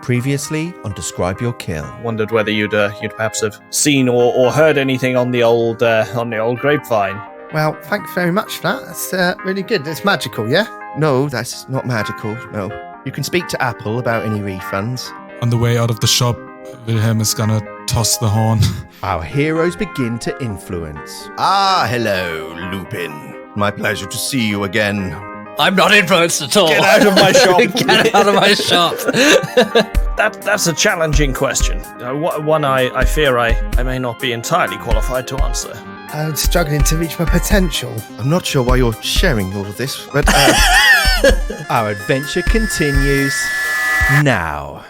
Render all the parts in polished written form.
Previously on Describe Your Kill. Wondered whether you'd perhaps have seen or heard anything on the old grapevine. Well, thanks very much for that. That's really good. It's magical, yeah? No, that's not magical, no. You can speak to Apple about any refunds. On the way out of the shop, Wilhelm is gonna toss the horn. Our heroes begin to influence. Ah, hello, Lupin. My pleasure to see you again. I'm not influenced at all. Get out of my shop. Get out of my shop. That's a challenging question. One I fear I may not be entirely qualified to answer. I'm struggling to reach my potential. I'm not sure why you're sharing all of this, but our adventure continues now.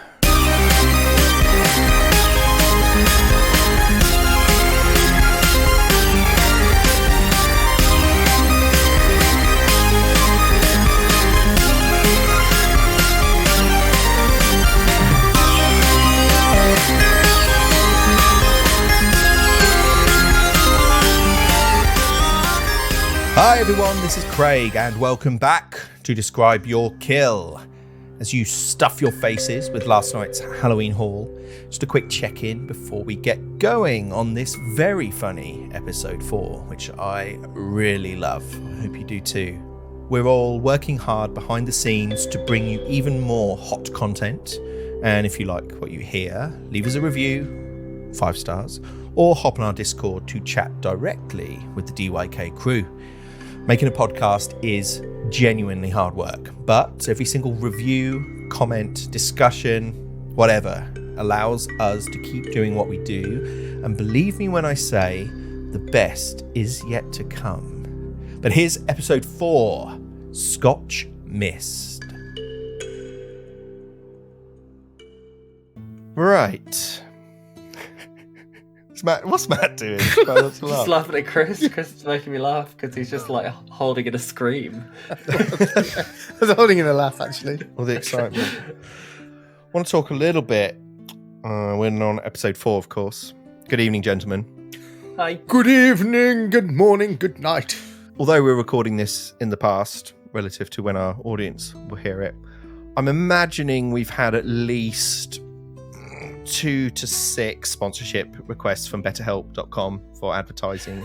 Hi everyone, this is Craig and welcome back to Describe Your Kill. As you stuff your faces with last night's Halloween haul, just a quick check-in before we get going on this very funny episode 4, which I really love. I hope you do too. We're all working hard behind the scenes to bring you even more hot content, and if you like what you hear, leave us a review, 5 stars, or hop on our Discord to chat directly with the DYK crew. Making a podcast is genuinely hard work, but every single review, comment, discussion, whatever, allows us to keep doing what we do. And believe me when I say, the best is yet to come. But here's episode 4, Scotch Mist. Right. What's Matt doing? Just laughing at Chris. Chris is making me laugh because he's just like holding in a scream. I was holding in a laugh, actually. All the excitement. I want to talk a little bit. We're on episode 4, of course. Good evening, gentlemen. Hi. Good evening, good morning, good night. Although we're recording this in the past, relative to when our audience will hear it, I'm imagining we've had at least 2 to 6 sponsorship requests from betterhelp.com for advertising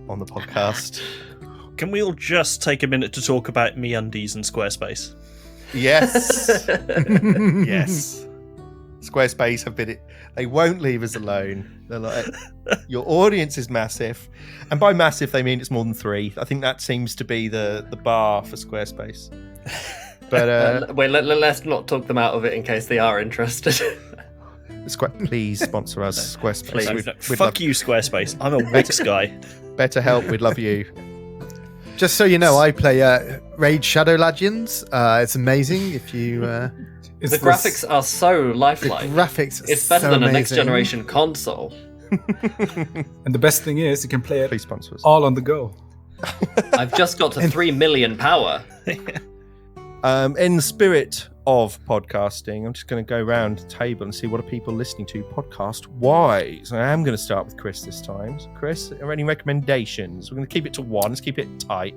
on the podcast. Can we all just take a minute to talk about MeUndies and Squarespace? Yes. Yes. Squarespace have been... They won't leave us alone. They're like, your audience is massive. And by massive, they mean it's more than 3. I think that seems to be the bar for Squarespace. But wait, let's not talk them out of it in case they are interested. Please sponsor us, Squarespace. We'd fuck you, Squarespace. I'm a Wix guy. Better help. We'd love you. Just so you know, I play Raid Shadow Legends. It's amazing. If you, the graphics are so lifelike. The graphics. It's better so than amazing. a next generation console. And the best thing is, you can play it Please sponsor us. all on the go. I've just got to 3 million power. In the spirit of podcasting, I'm just going to go around the table and see what are people listening to podcast-wise. I am going to start with Chris this time. So Chris, are there any recommendations? We're going to keep it to 1. Let's keep it tight.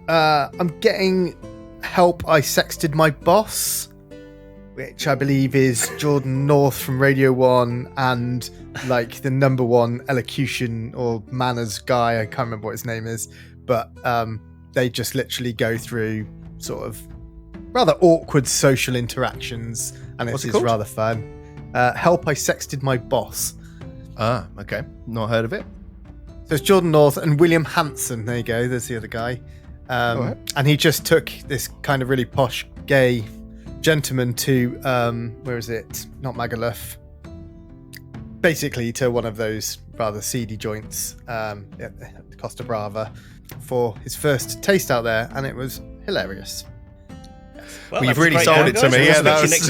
I'm getting Help, I Sexted My Boss, which I believe is Jordan North from Radio 1 and like the number 1 elocution or manners guy. I can't remember what his name is, but they just literally go through sort of rather awkward social interactions, and it is rather fun. Help, I Sexted My Boss. Ah, okay. Not heard of it. So it's Jordan North and William Hanson. There you go. There's the other guy. Right. And he just took this kind of really posh gay gentleman to, where is it? Not Magaluf. Basically to one of those rather seedy joints at Costa Brava for his first taste out there, and it was hilarious. Well, you've really sold it to me. Yeah, that was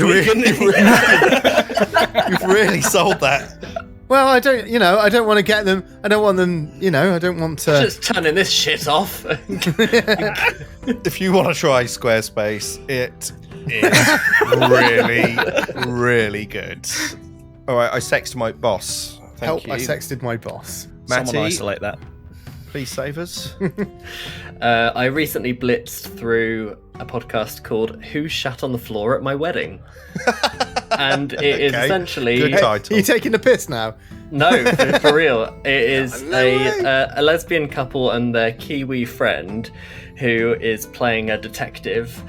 you've really sold that. Well, I don't want to get them. I don't want them, I don't want to... Just turning this shit off. If you want to try Squarespace, it is really, really good. All right, I sexted my boss. Thank you. I sexted my boss. Matty, Someone isolate that. please save us. I recently blitzed through a podcast called Who Shat on the Floor at My Wedding? And it is essentially... Good title. Are you taking the piss now? No, for real. It is a lesbian couple and their Kiwi friend who is playing a detective,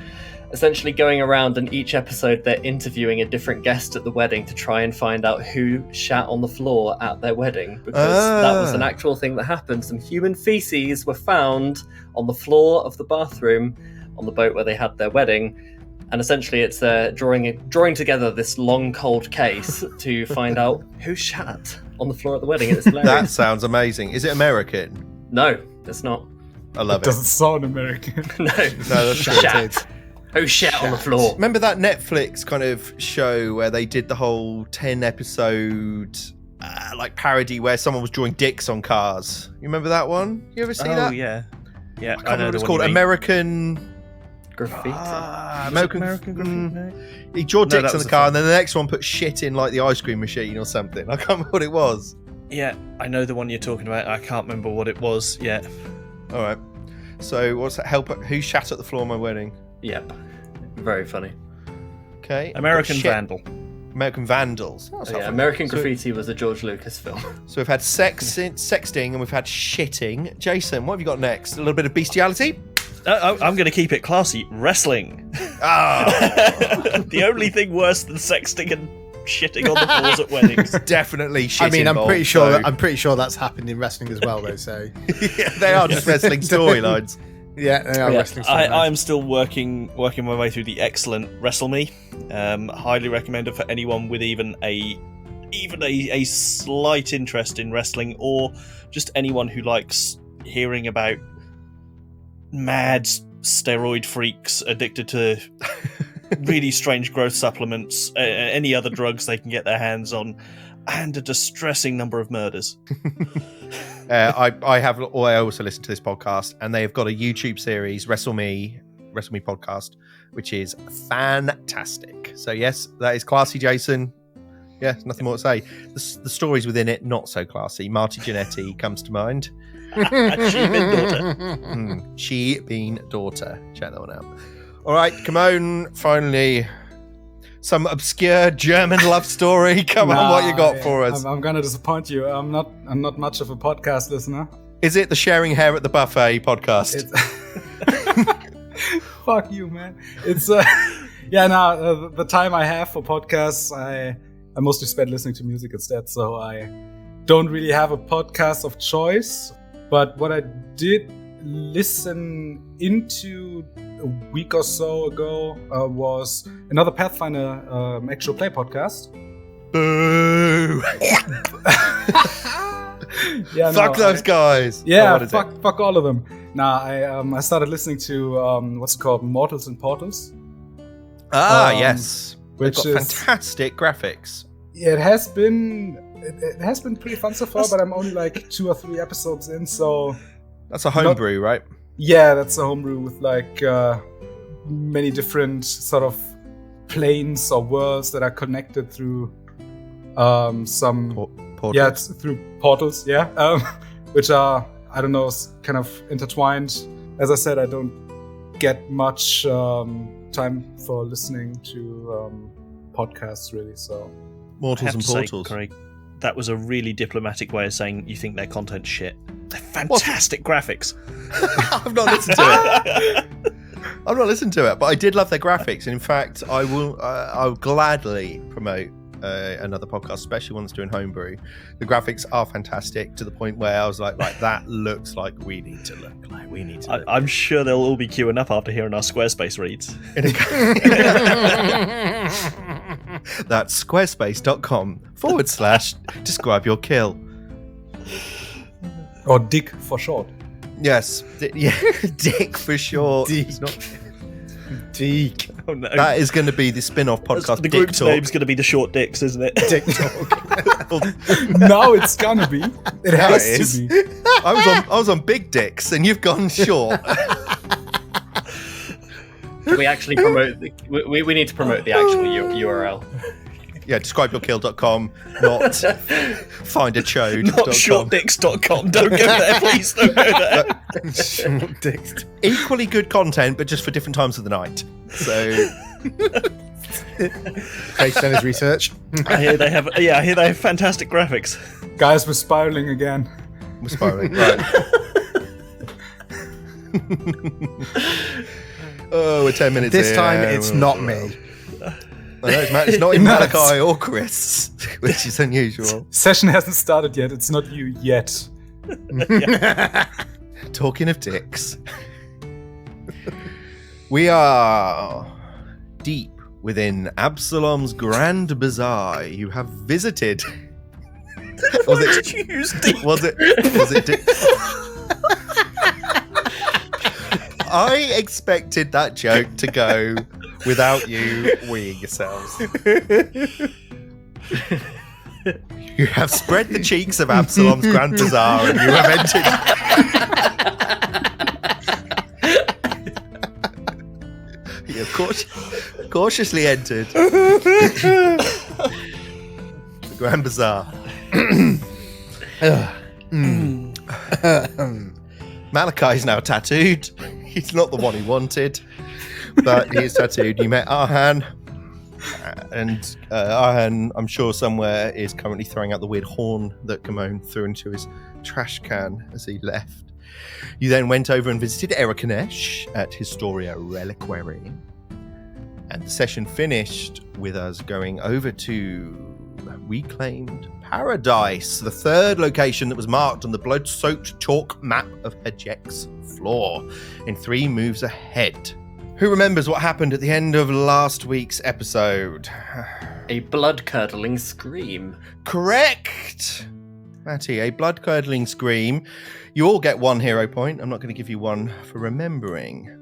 essentially going around, and each episode they're interviewing a different guest at the wedding to try and find out who shat on the floor at their wedding, because that was an actual thing that happened. Some human feces were found on the floor of the bathroom on the boat where they had their wedding, and essentially it's drawing together this long cold case to find out who shat on the floor at the wedding. It's hilarious. That sounds amazing. Is it American? No, it's not. I love it. Doesn't sound American. No, that's shat. Who shat on the floor? Remember that Netflix kind of show where they did the whole 10-episode like parody where someone was drawing dicks on cars? You remember that one? You ever see that? Oh, yeah. Yeah, I can't remember what it's called. American... Graffiti. American graffiti. No? He drew dicks that on was the a car, thing. and then the next one put shit in like the ice cream machine or something. I can't remember what it was. Yeah, I know the one you're talking about. I can't remember what it was yet. All right. So what's that? Who shat at the floor of my wedding? Yep. Very funny. Okay. American Shit. Vandal. American Vandals. That's Yeah, helpful. American Graffiti was a George Lucas film. So we've had sexting and we've had shitting. Jason, what have you got next? A little bit of bestiality? I'm going to keep it classy. Wrestling. Ah, The only thing worse than sexting and shitting on the floors at weddings. definitely shit. I mean, I'm involved, pretty sure. so- I'm pretty sure that's happened in wrestling as well, though. So Yeah, they are just wrestling storylines. yeah, they are Yeah, wrestling. storylines. I'm still working my way through the excellent Wrestle Me. Highly recommended for anyone with even a slight interest in wrestling, or just anyone who likes hearing about mad steroid freaks addicted to really strange growth supplements, any other drugs they can get their hands on, and a distressing number of murders. I also listen to this podcast, and they have got a YouTube series, Wrestle Me podcast, which is fantastic. So yes, that is classy, Jason. Yeah, nothing more to say. The stories within it, not so classy. Marty Jannetty comes to mind. She been daughter. She been daughter. Check that one out. All right, come on. Finally, some obscure German love story. Come on, what you got for us? I'm gonna disappoint you. I'm not much of a podcast listener. Is it the sharing hair at the buffet podcast? Fuck you, man. It's the time I have for podcasts, I mostly spend listening to music instead, so I don't really have a podcast of choice. But what I did listen into a week or so ago was another Pathfinder actual play podcast. Boo! Fuck those guys. Yeah, Oh, what is it? fuck all of them. I started listening to what's it called, Mortals and Portals. Yes. They've Which got is fantastic graphics. It has been pretty fun so far, but I'm only like 2 or 3 episodes in, so That's a homebrew, right? yeah, that's a homebrew with like many different sort of planes or worlds that are connected through some Portals. yeah, it's through portals, yeah, which are, I don't know, kind of intertwined. As I said, I don't get much time for listening to podcasts really, so I Mortals have and to say, Portals. Craig, that was a really diplomatic way of saying you think their content's shit. They're fantastic graphics. I've not listened to it. I've not listened to it, but I did love their graphics. And in fact, I'll gladly promote another podcast, especially one that's doing homebrew. The graphics are fantastic to the point where I was like, right, that looks like we need to look. Like we need to look. I'm sure they'll all be queuing up after hearing our Squarespace reads. That's squarespace.com/describe your kill. or Dick for short. Yes. Dick for short. Dick. It's not- Deek. Oh no. that is going to be the spin-off podcast. the Dick group's Talk. name's going to be the Short Dicks, isn't it? Dick talk. Now it's gonna be. It has it is. to be. I was on big dicks, and you've gone short. Can we actually promote we need to promote the actual URL. Yeah, describeyourkill.com, not findachode.com. Not shortdicks.com. Don't go there, please. Don't go there. Short dicks. Equally good content, but just for different times of the night. So, Based on his research. I hear they have fantastic graphics. Guys, we're spiraling again. we're spiraling. Right. Oh, we're 10 minutes This in. time it's not me. I know, it's not even Malachi or Chris, which is unusual. Session hasn't started yet. It's not you yet. Talking of dicks. We are deep within Absalom's Grand Bazaar. You have visited. Why did you use deep? Was it I expected that joke to go without you weeing yourselves. You have spread the cheeks of Absalom's Grand Bazaar and you have entered. You have cautiously entered the Grand Bazaar. Malachi's now tattooed. He's not the one he wanted, but he is tattooed. You met Arhan, and Arhan, I'm sure somewhere, is currently throwing out the weird horn that Kamon threw into his trash can as he left. You then went over and visited Erikanesh at Historia Reliquary, and the session finished with us going over to Reclaimed Paradise, the third location that was marked on the blood-soaked chalk map of Hejek's floor, in 3 moves ahead. Who remembers what happened at the end of last week's episode? A blood-curdling scream. Correct! Matty, a blood-curdling scream. You all get 1 hero point. I'm not going to give you 1 for remembering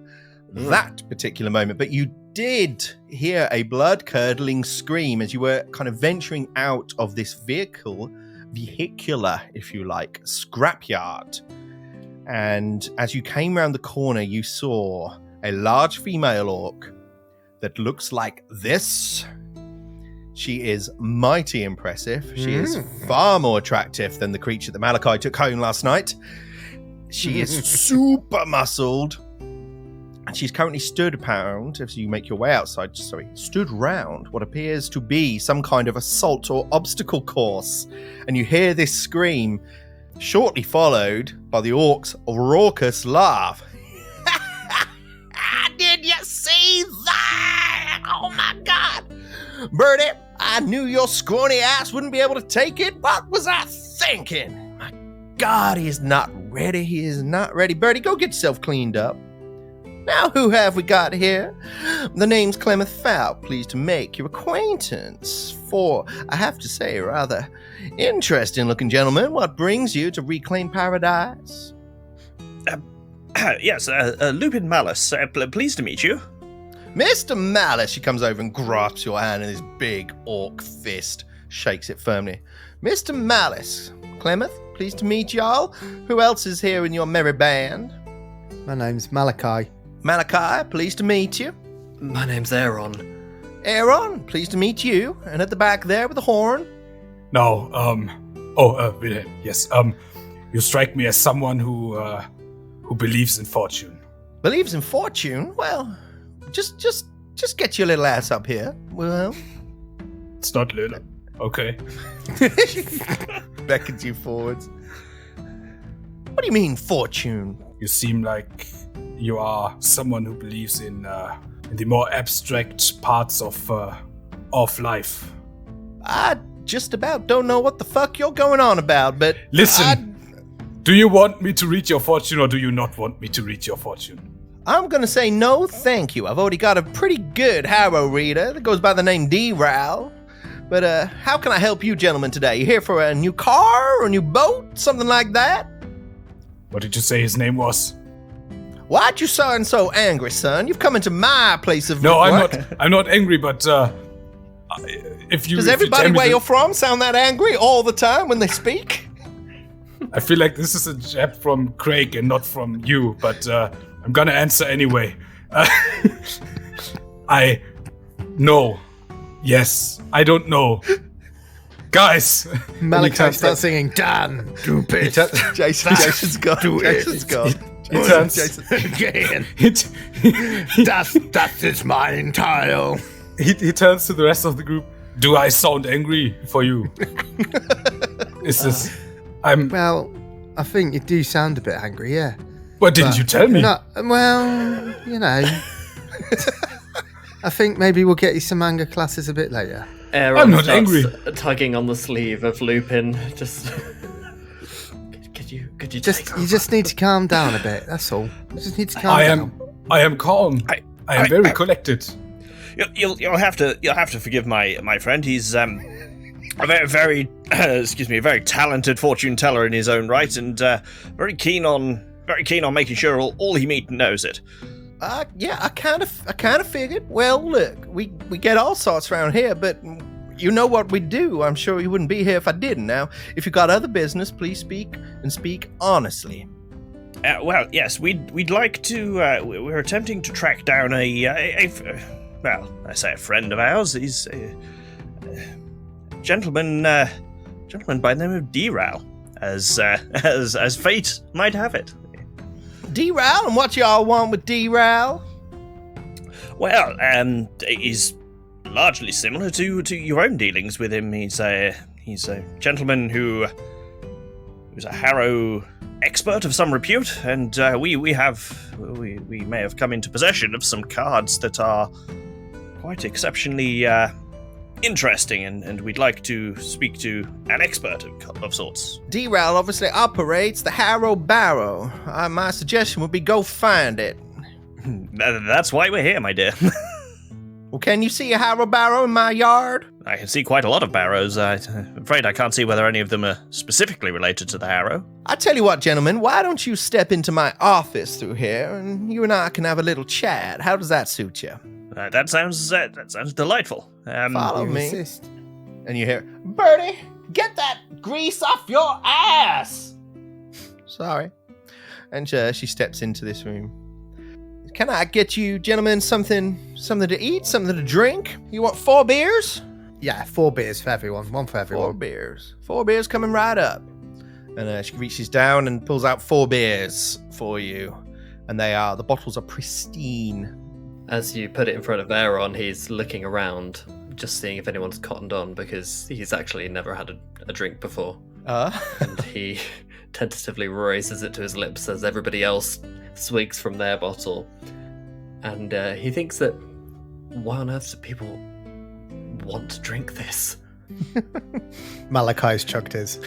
that particular moment, but you did hear a blood-curdling scream as you were kind of venturing out of this vehicular, if you like, scrapyard. And as you came round the corner, you saw a large female orc that looks like this. She is mighty impressive. She is far more attractive than the creature that Malachi took home last night. She is super muscled. And she's currently stood round, as you make your way outside, stood round what appears to be some kind of assault or obstacle course. And you hear this scream, shortly followed by the orc's raucous laugh. Did you see that? Oh my God. Birdie, I knew your scrawny ass wouldn't be able to take it. What was I thinking? My God, he is not ready. He is not ready. Birdie, go get yourself cleaned up. Now, who have we got here? The name's Clemeth Fowl. Pleased to make your acquaintance. For, I have to say, rather interesting-looking gentleman. What brings you to Reclaim Paradise? Yes, Lupin Malice. Pleased to meet you. Mr. Malice, she comes over and grasps your hand in his big orc fist, shakes it firmly. Mr. Malice, Clemeth, pleased to meet y'all. Who else is here in your merry band? My name's Malachi. Malachi, pleased to meet you. My name's Aaron. Aaron, pleased to meet you. And at the back there with the horn? No, Wilhelm, yes. You strike me as someone who believes in fortune. Believes in fortune? Well, just get your little ass up here. Well, It's not little. Okay. beckons you forwards. What do you mean, fortune? You seem like you are someone who believes in the more abstract parts of life. I just about don't know what the fuck you're going on about, but... Listen, do you want me to read your fortune or do you not want me to read your fortune? I'm gonna say no thank you. I've already got a pretty good harrow reader that goes by the name D-Row. But how can I help you gentlemen today? You here for a new car or a new boat? Something like that? What did you say his name was? Why'd you sound so angry, son? You've come into my place of No, work. I'm not angry, but if you... Does if you everybody tell me where that- you're from sound that angry all the time when they speak? I feel like this is a jab from Craig and not from you, but I'm gonna answer anyway. I know Yes, I don't know. Guys! Malachi starts singing, Dan, do it. Jason's gone. Jason's gone. He turns. Again. He That is mine tile. turns to the rest of the group. Do I sound angry for you? Is this... Well, I think you do sound a bit angry, yeah. What didn't you tell me? Well, you know. I think maybe we'll get you some anger classes a bit later. Aaron I'm not starts angry. Tugging on the sleeve of Lupin. Just... Could you You just need to calm down a bit, that's all. You just need to calm down. I am calm. I am very collected. You'll have to forgive my friend. He's a very very talented fortune teller in his own right, and very keen on making sure all he meets knows it. Yeah, I kind of figured. Well, look, we get all sorts around here, but you know what we do. I'm sure you wouldn't be here if I didn't. Now, if you got other business, please speak honestly. Well, yes, we'd like to. We're attempting to track down a friend of ours. He's a gentleman by the name of D-Ral, as fate might have it. D-Ral, and what y'all want with D-Ral? Well, he's largely similar to your own dealings with him. He's a gentleman who's a Harrow expert of some repute, and we may have come into possession of some cards that are quite exceptionally interesting, and we'd like to speak to an expert of sorts. D-Ral obviously operates the Harrow Barrow. My suggestion would be go find it. That's why we're here, my dear. Well, can you see a Harrow Barrow in my yard? I can see quite a lot of barrows. I'm afraid I can't see whether any of them are specifically related to the Harrow. I tell you what, gentlemen, why don't you step into my office through here, and you and I can have a little chat. How does that suit you? That sounds delightful. Follow me. And you hear, Bertie, get that grease off your ass! Sorry. And she steps into this room. Can I get you gentlemen something to eat, something to drink? You want 4 beers? Yeah, 4 beers for everyone. One for everyone. 4 beers. 4 beers coming right up. And she reaches down and pulls out 4 beers for you. And the bottles are pristine. As you put it in front of Aaron, he's looking around, just seeing if anyone's cottoned on, because he's actually never had a drink before. And he tentatively raises it to his lips as everybody else swigs from their bottle. And he thinks that, why on earth do people want to drink this? Malachi's chugged his.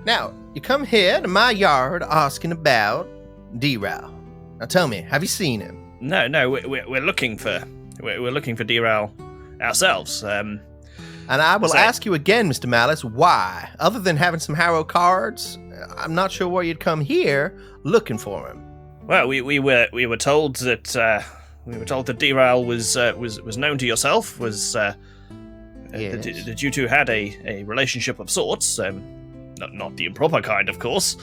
Now, you come here to my yard asking about D-Ral. Now tell me, have you seen him? No, we're looking for D-Ral ourselves. And I will ask you again, Mr. Malice, why? Other than having some Harrow cards, I'm not sure why you'd come here looking for him. Well, we were told that D-Ral was known to yourself. Yes. That you two had a relationship of sorts. Not the improper kind, of course.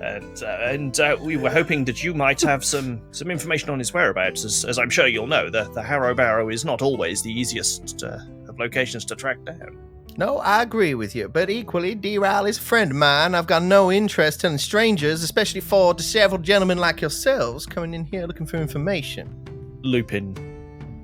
And we were hoping that you might have some information on his whereabouts. As I'm sure you'll know, the Harrow Barrow is not always the easiest of locations to track down. No, I agree with you, but equally, D-Ral is a friend of mine. I've got no interest in strangers, especially for disheveled gentlemen like yourselves, coming in here looking for information. Lupin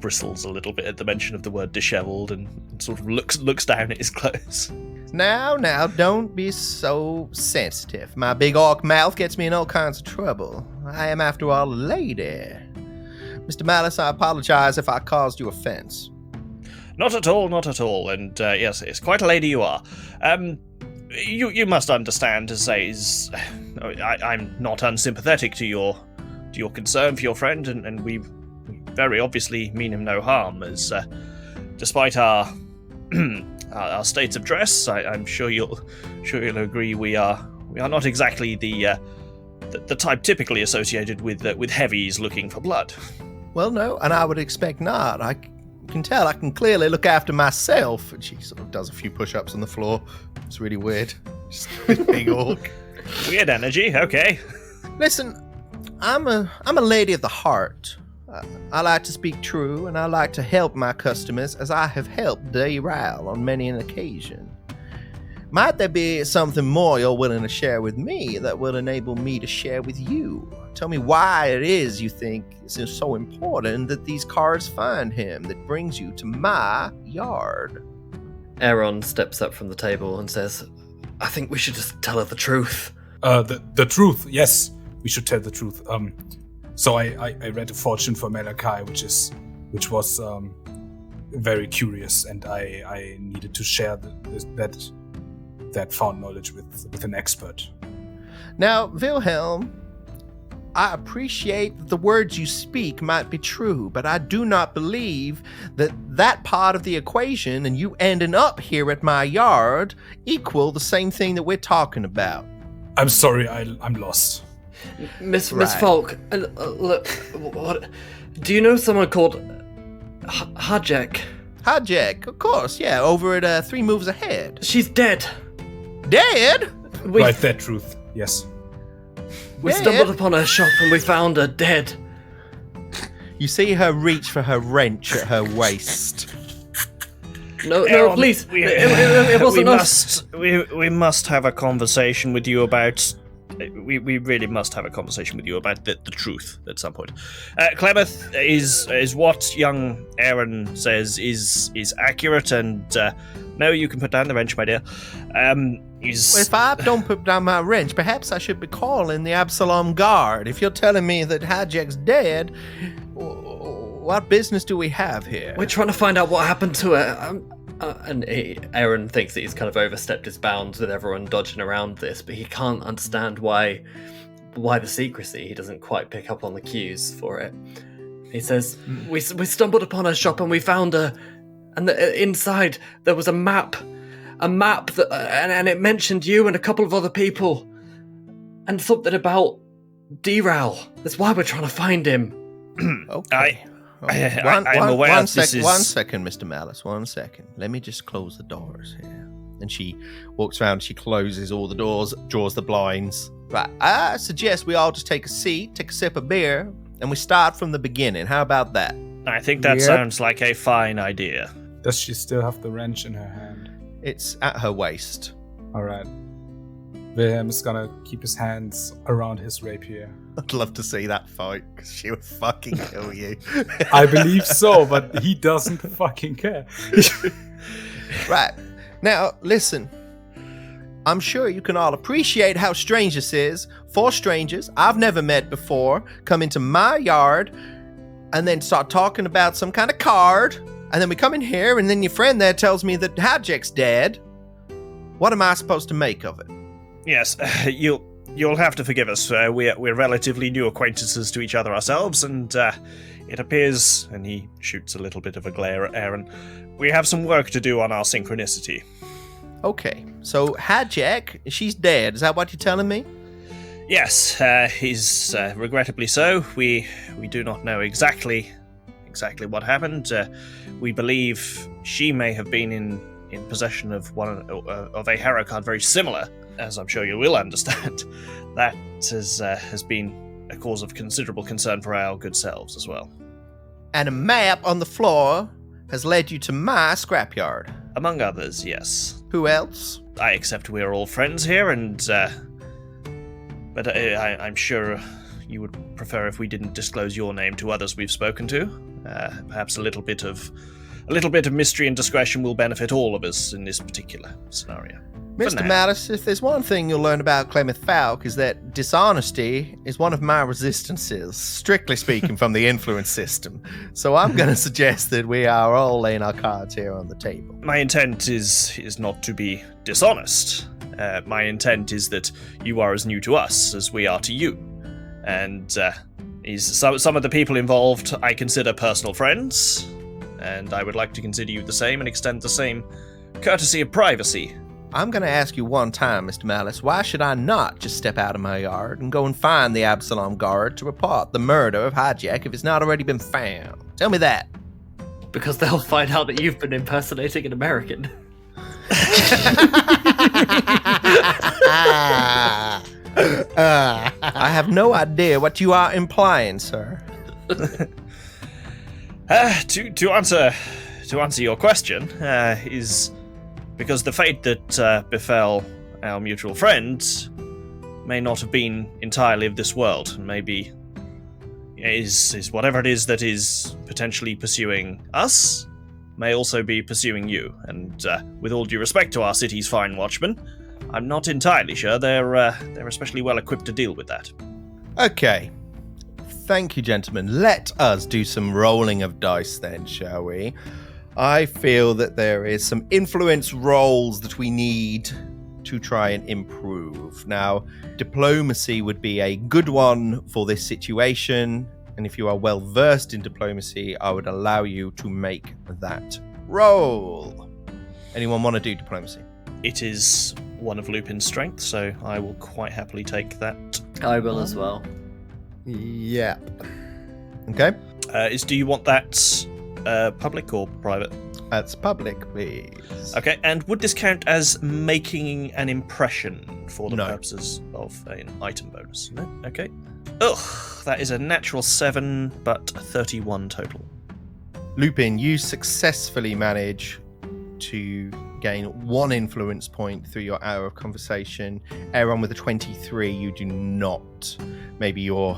bristles a little bit at the mention of the word disheveled and sort of looks down at his clothes. Now, don't be so sensitive. My big orc mouth gets me in all kinds of trouble. I am, after all, a lady. Mr. Malice, I apologize if I caused you offense. Not at all, and yes, it's quite a lady you are. You must understand, I'm not unsympathetic to your concern for your friend, and we very obviously mean him no harm, as despite our our states of dress, I'm sure you'll agree we are not exactly the type typically associated with heavies looking for blood. Well, no, and I would expect not. I can tell I can clearly look after myself. And she sort of does a few push-ups on the floor. It's really weird. Just a big orc. Weird energy, okay. Listen, I'm a lady of the heart. I like to speak true, and I like to help my customers as I have helped Derail on many an occasion. Might there be something more you're willing to share with me that will enable me to share with you? Tell me why it is you think this is so important that these cards find him that brings you to my yard. Aaron steps up from the table and says, I think we should just tell her the truth. The truth, yes, we should tell the truth. So I read a fortune for Malachi, which was very curious, and I needed to share that found knowledge with an expert. Now, Wilhelm, I appreciate that the words you speak might be true, but I do not believe that part of the equation and you ending up here at my yard equal the same thing that we're talking about. I'm sorry, I'm lost. Miss Falk, look, what? Do you know someone called Hajek? Hajek, of course, yeah, over at 3 Moves Ahead. She's dead. Dead? Right, that truth, yes. We stumbled upon her shop and we found her dead. You see her reach for her wrench at her waist. No, please. It wasn't us. We must have a conversation with you about... We really must have a conversation with you about the truth at some point. Clemeth, is what young Aaron says is accurate, and no, you can put down the wrench, my dear. Well, if I don't put down my wrench, perhaps I should be calling the Absalom Guard. If you're telling me that Hajek's dead, what business do we have here? We're trying to find out what happened to her. Aaron thinks that he's kind of overstepped his bounds with everyone dodging around this, but he can't understand why the secrecy. He doesn't quite pick up on the cues for it. He says, we stumbled upon her shop and we found her, and inside there was a map that, and it mentioned you and a couple of other people, and something about Derail. That's why we're trying to find him. Okay. I'm aware one this is... One second, Mr. Malice, 1 second. Let me just close the doors here. And she walks around, she closes all the doors, draws the blinds. Right, I suggest we all just take a seat, take a sip of beer, and we start from the beginning. How about that? I think that sounds like a fine idea. Does she still have the wrench in her hand? It's at her waist. All right. Wilhelm is gonna keep his hands around his rapier. I'd love to see that fight, because she would fucking kill you. I believe so, but he doesn't fucking care. Right. Now, listen. I'm sure you can all appreciate how strange this is. 4 strangers I've never met before come into my yard and then start talking about some kind of card. And then we come in here, and then your friend there tells me that Hajek's dead. What am I supposed to make of it? Yes, you'll have to forgive us. We're relatively new acquaintances to each other ourselves, and it appears, and he shoots a little bit of a glare at Aaron, we have some work to do on our synchronicity. Okay, so Hajek, she's dead. Is that what you're telling me? Yes, he's regrettably so. We do not know exactly what happened. We believe she may have been in possession of a hero card very similar, as I'm sure you will understand. That has been a cause of considerable concern for our good selves as well. And a map on the floor has led you to my scrapyard. Among others, yes. Who else? I accept we are all friends here, but I'm sure you would prefer if we didn't disclose your name to others we've spoken to. Perhaps a little bit of mystery and discretion will benefit all of us in this particular scenario. Mr. Malice, if there's one thing you'll learn about Clemeth Falk is that dishonesty is one of my resistances, strictly speaking from the influence system. So I'm going to suggest that we are all laying our cards here on the table. My intent is not to be dishonest. My intent is that you are as new to us as we are to you. And some of the people involved I consider personal friends, and I would like to consider you the same and extend the same courtesy of privacy. I'm going to ask you one time, Mr. Malice, why should I not just step out of my yard and go and find the Absalom Guard to report the murder of Hajek if it's not already been found? Tell me that. Because they'll find out that you've been impersonating an American. I have no idea what you are implying, sir. To answer your question, is because the fate that befell our mutual friend may not have been entirely of this world. Maybe is whatever it is that is potentially pursuing us may also be pursuing you. And with all due respect to our city's fine watchmen, I'm not entirely sure they're especially well equipped to deal with that. Okay. Thank you, gentlemen. Let us do some rolling of dice then, shall we? I feel that there is some influence rolls that we need to try and improve. Now, diplomacy would be a good one for this situation, and if you are well versed in diplomacy, I would allow you to make that roll. Anyone want to do diplomacy? It is one of Lupin's strengths, so I will quite happily take that. I will as well. Yeah. Okay. Do you want that public or private? That's public, please. Okay, and would this count as making an impression for the No. purposes of an item bonus? No? Okay. Ugh, that is a natural 7, but 31 total. Lupin, you successfully manage to gain 1 influence point through your hour of conversation. Aaron with a 23, you do not. Maybe your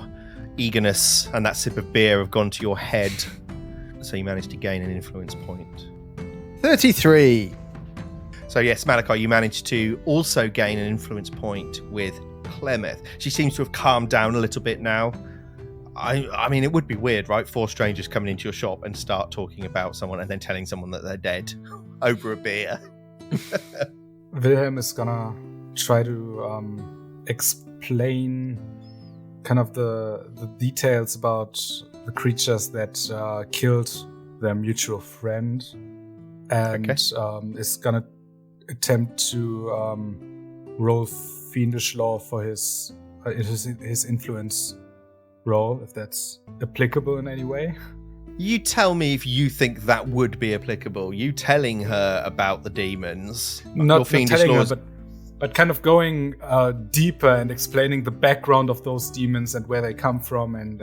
eagerness and that sip of beer have gone to your head, so you managed to gain an influence point. 33. So yes, Malachi, you managed to also gain an influence point with Clemeth. She seems to have calmed down a little bit now. I mean, it would be weird, right? 4 strangers coming into your shop and start talking about someone and then telling someone that they're dead over a beer. Wilhelm is gonna try to explain kind of the details about the creatures that killed their mutual friend, and is gonna attempt to roll fiendish law for his influence roll, if that's applicable in any way. You tell me if you think that would be applicable. You telling her about the demons. Not telling her, laws... but kind of going deeper and explaining the background of those demons and where they come from and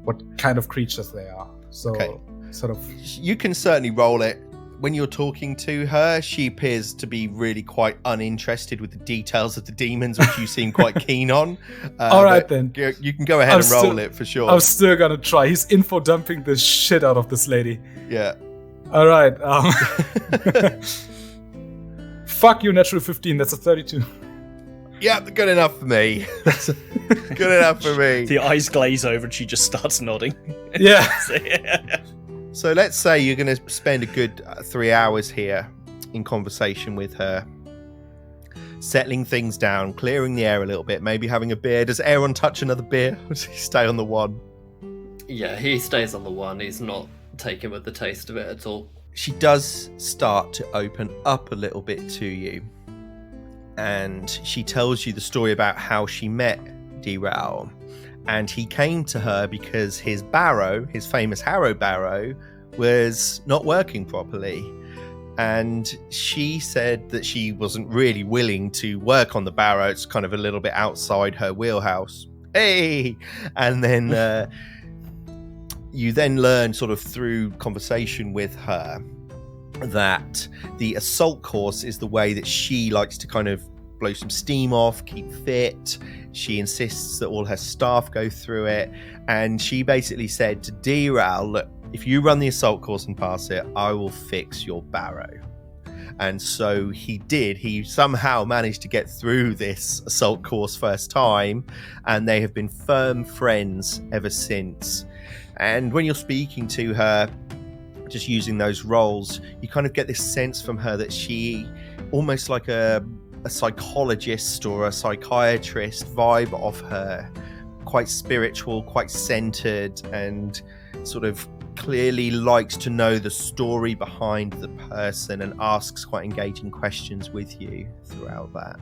what kind of creatures they are. So, sort of. You can certainly roll it. When you're talking to her, she appears to be really quite uninterested with the details of the demons, which you seem quite keen on. All right, then. You can go ahead and roll it for sure. I'm still gonna try. He's info dumping the shit out of this lady. Yeah. All right. Fuck you, natural 15. That's a 32. Yeah, good enough for me. That's good enough for me. The eyes glaze over and she just starts nodding. Yeah. So let's say you're going to spend a good 3 hours here in conversation with her, settling things down, clearing the air a little bit, maybe having a beer. Does Aaron touch another beer? Or does he stay on the 1? Yeah, he stays on the 1. He's not taken with the taste of it at all. She does start to open up a little bit to you. And she tells you the story about how she met D-Raoul. And he came to her because his barrow, his famous Harrow barrow, was not working properly. And she said that she wasn't really willing to work on the barrow. It's kind of a little bit outside her wheelhouse. Hey! And then you then learn sort of through conversation with her that the assault course is the way that she likes to kind of blow some steam off, keep fit. She insists that all her staff go through it. And she basically said to D-Raoul, look, if you run the assault course and pass it, I will fix your barrow. And so he did. He somehow managed to get through this assault course first time, and they have been firm friends ever since. And when you're speaking to her, just using those roles, you kind of get this sense from her that she, almost like a psychologist or a psychiatrist vibe of her, quite spiritual, quite centered, and sort of clearly likes to know the story behind the person and asks quite engaging questions with you throughout that.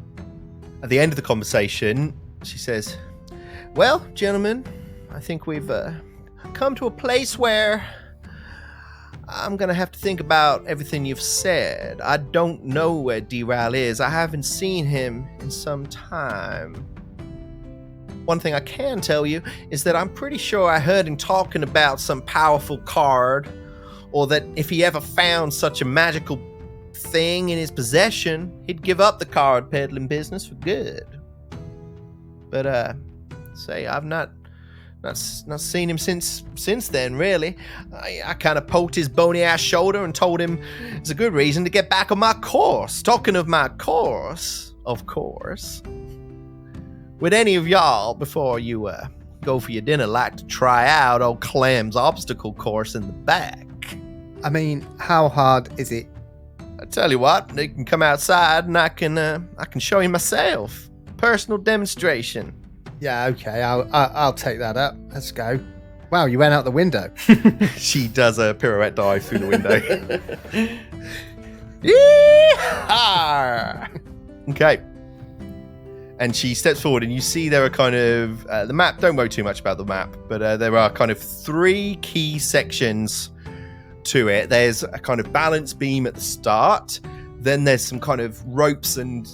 At the end of the conversation, she says, well, gentlemen, I think we've come to a place where I'm going to have to think about everything you've said. I don't know where D-Raoul is. I haven't seen him in some time. one thing I can tell you is that I'm pretty sure I heard him talking about some powerful card, or that if he ever found such a magical thing in his possession, he'd give up the card peddling business for good. But I've not seen him since then, really. I kind of poked his bony ass shoulder and told him it's a good reason to get back on my course. Talking of my course, of course, would any of y'all, before you go for your dinner, like to try out old Clem's obstacle course in the back? I mean, how hard is it? I tell you what, you can come outside and I can show you myself. Personal demonstration. Yeah, okay, I'll take that up. Let's go. Wow, you went out the window. She does a pirouette dive through the window. Yee-haw! Okay. And she steps forward, and you see there are kind of the map. Don't worry too much about the map, but there are kind of 3 key sections to it. There's a kind of balance beam at the start. Then there's some kind of ropes and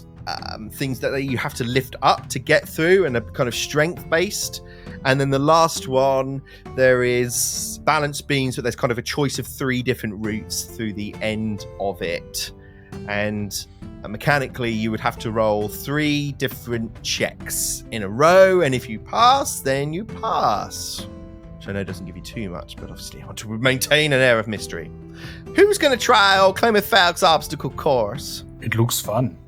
things that you have to lift up to get through, and a kind of strength based. And then the last one, there is balance beams, but there's kind of a choice of 3 different routes through the end of it. And mechanically, you would have to roll 3 different checks in a row, and if you pass, then you pass. Which I know doesn't give you too much, but obviously I want to maintain an air of mystery. Who's going to try old Clement Falk's obstacle course? It looks fun.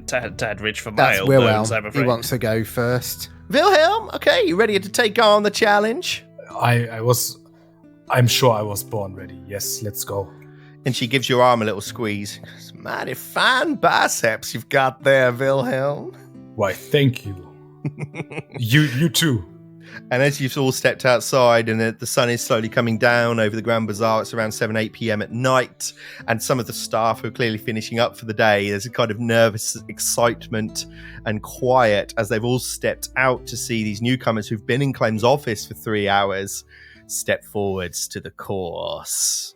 tad rich for my That's old bones, Wilhelm. I'm He afraid. wants to go first. Wilhelm, okay, you ready to take on the challenge? I'm sure I was born ready. Yes, let's go. And she gives your arm a little squeeze. It's mighty fine biceps you've got there, Wilhelm. Why, thank you. You too. And as you've all stepped outside and the sun is slowly coming down over the Grand Bazaar, it's around 7, 8 p.m. at night, and some of the staff are clearly finishing up for the day. There's a kind of nervous excitement and quiet as they've all stepped out to see these newcomers who've been in Clem's office for 3 hours step forwards to the course.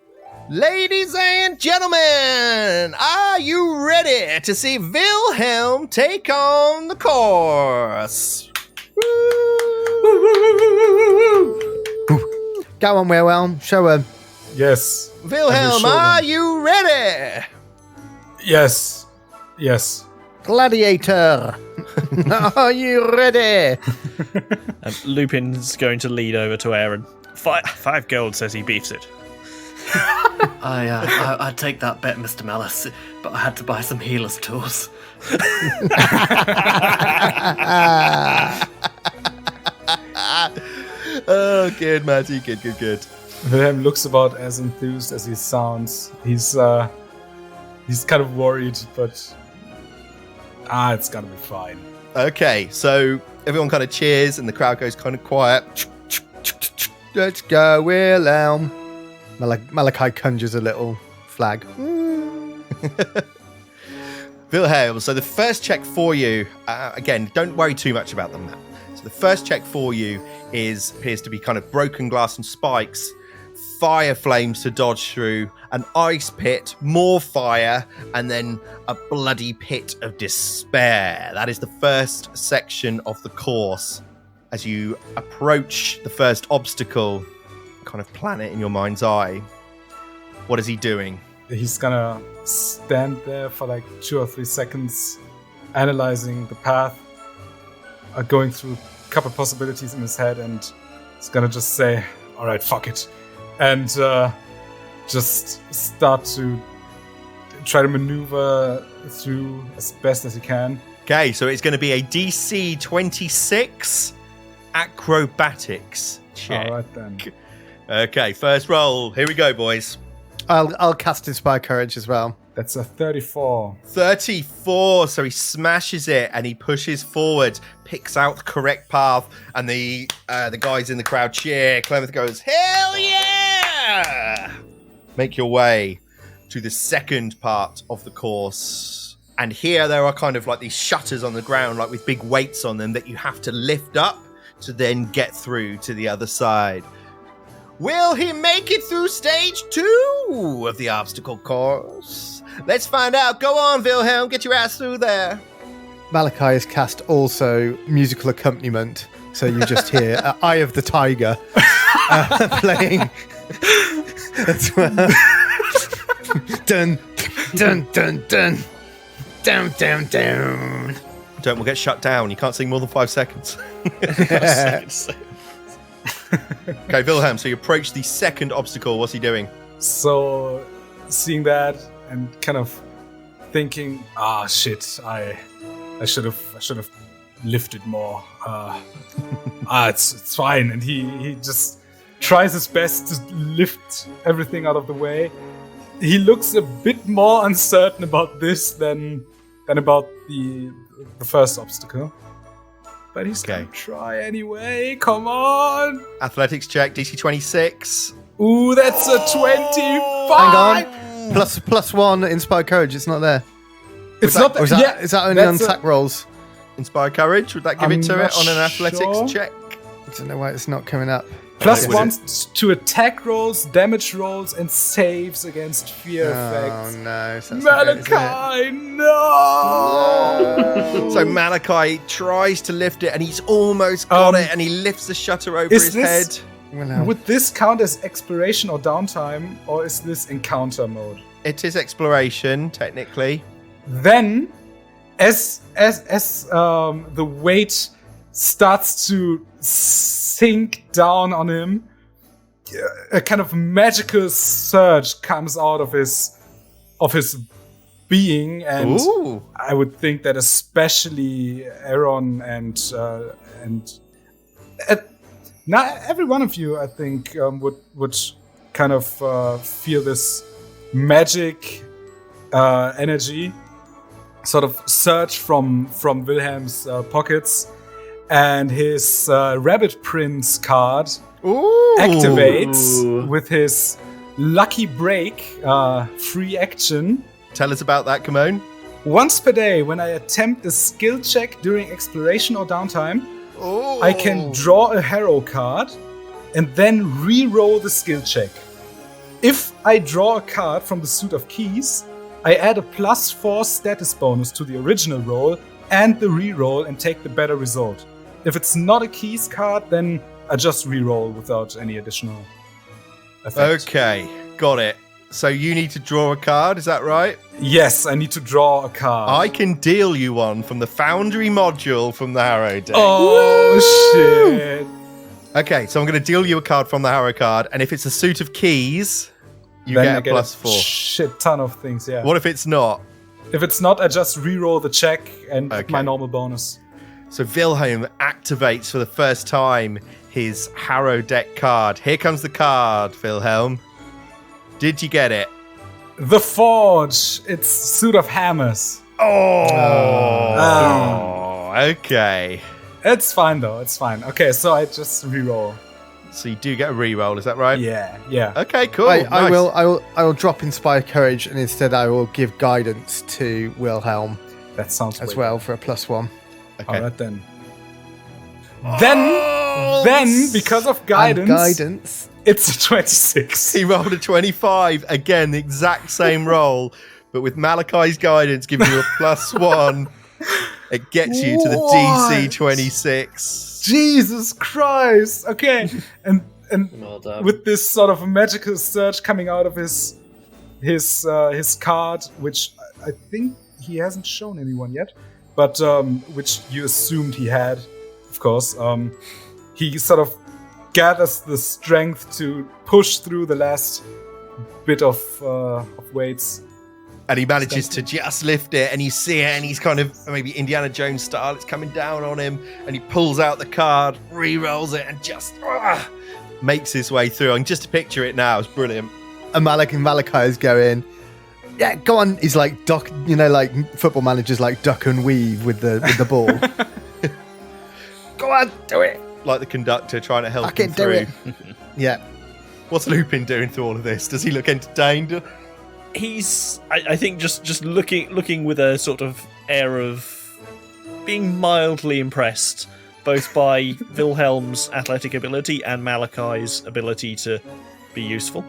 Ladies and gentlemen, are you ready to see Wilhelm take on the course? Go on, Wilhelm. Show him. Yes. Wilhelm, show them. are you ready? Yes. Gladiator. Are you ready? Lupin's going to lead over to Aaron. 5 gold says he beefs it. I'd take that bet, Mr. Malice, but I had to buy some healer's tools. Oh, good, Matty. Good. Wilhelm looks about as enthused as he sounds. He's kind of worried, but it's gonna be fine. Okay, so everyone kind of cheers and the crowd goes kind of quiet. Let's go, Wilhelm. Malachi conjures a little flag. Wilhelm, so the first check for you, again, don't worry too much about the map. So the first check for you appears to be kind of broken glass and spikes, fire flames to dodge through, an ice pit, more fire, and then a bloody pit of despair. That is the first section of the course. As you approach the first obstacle, kind of plan it in your mind's eye. What is he doing? He's gonna stand there for like 2 or 3 seconds, analyzing the path, going through a couple possibilities in his head, and he's gonna just say, "All right, fuck it," and just start to try to maneuver through as best as he can. Okay, so it's going to be a DC 26 acrobatics check. All right then. Okay, first roll. Here we go, boys. I'll cast Inspire Courage as well. That's a 34. 34, so he smashes it and he pushes forward, picks out the correct path, and the guys in the crowd cheer. Clemeth goes, "Hell yeah!" Make your way to the second part of the course. And here there are kind of like these shutters on the ground, like with big weights on them that you have to lift up to then get through to the other side. Will he make it through stage 2 of the obstacle course? Let's find out. Go on, Wilhelm. Get your ass through there. Malachi has cast also musical accompaniment, so you just hear Eye of the Tiger playing as well. Dun, dun, dun, dun. Down, down, down. We'll get shut down. You can't sing more than 5 seconds. Okay, Wilhelm, so you approach the second obstacle. What's he doing? So, seeing that and kind of thinking, shit, I should have lifted more. It's fine. And he just tries his best to lift everything out of the way. He looks a bit more uncertain about this than about the first obstacle. But he's gonna try anyway. Come on! Athletics check, DC 26. Ooh, that's a 25! Hang on. +1 Inspired Courage. It's not there. It's not there. Yeah, is that only on sack rolls? Inspire Courage, would that give it to it on an athletics sure. check? I don't know why it's not coming up. +1 to attack rolls, damage rolls, and saves against fear effects. Oh no. So that's not it, is Malachi, no! So Malachi tries to lift it and he's almost got it and he lifts the shutter over his head. it? Well, no. Would this count as exploration or downtime, or is this encounter mode? It is exploration, technically. Then, as the weight starts to sink down on him, a kind of magical surge comes out of his being, and Ooh. I would think that especially Aaron and not every one of you, I think, would kind of feel this magic energy sort of surge from Wilhelm's pockets, and his Rabbit Prince card activates with his Lucky Break free action. Tell us about that, Kimon. Once per day, when I attempt a skill check during exploration or downtime, I can draw a hero card and then re-roll the skill check. If I draw a card from the suit of keys, I add a +4 status bonus to the original roll and the re-roll and take the better result. If it's not a keys card, then I just re-roll without any additional effect. Okay, got it. So you need to draw a card, is that right? Yes, I need to draw a card. I can deal you one from the Foundry module from the Harrow deck. Oh, shit. Okay, so I'm going to deal you a card from the Harrow card, and if it's a suit of keys, you Then I get a +4. shit ton of things, yeah. What if it's not? If it's not, I just re-roll the check and Okay. my normal bonus. So Wilhelm activates for the first time his Harrow deck card. Here comes the card, Wilhelm. Did you get it? The Forge. It's Suit of Hammers. Oh, okay. It's fine though. It's fine. Okay, so I just re-roll. So you do get a re-roll, is that right? Yeah. Okay, cool. I Nice. will drop Inspire Courage, and instead I will give guidance to Wilhelm That sounds as way well for a +1. Okay. All right then. Then because of guidance, And guidance. it's a 26. He rolled a 25. Again, the exact same roll, but with Malachi's guidance giving you a +1, it gets you to the DC 26. Jesus Christ. Okay. And Well done. with this sort of magical surge coming out of his card, which I think he hasn't shown anyone yet, but which you assumed he had, of course. He sort of gathers the strength to push through the last bit of weights. And he manages to just lift it, and you see it, and he's kind of maybe Indiana Jones style. It's coming down on him, and he pulls out the card, re-rolls it, and just makes his way through. And just to picture it now, it's brilliant. And Malachi is going, yeah, go on. He's like duck, like football managers like duck and weave with the ball. Go on, do it. Like the conductor trying to help I him can do through. it. Yeah. What's Lupin doing through all of this? Does he look entertained? He's, I think, just looking with a sort of air of being mildly impressed, both by Wilhelm's athletic ability and Malachi's ability to be useful.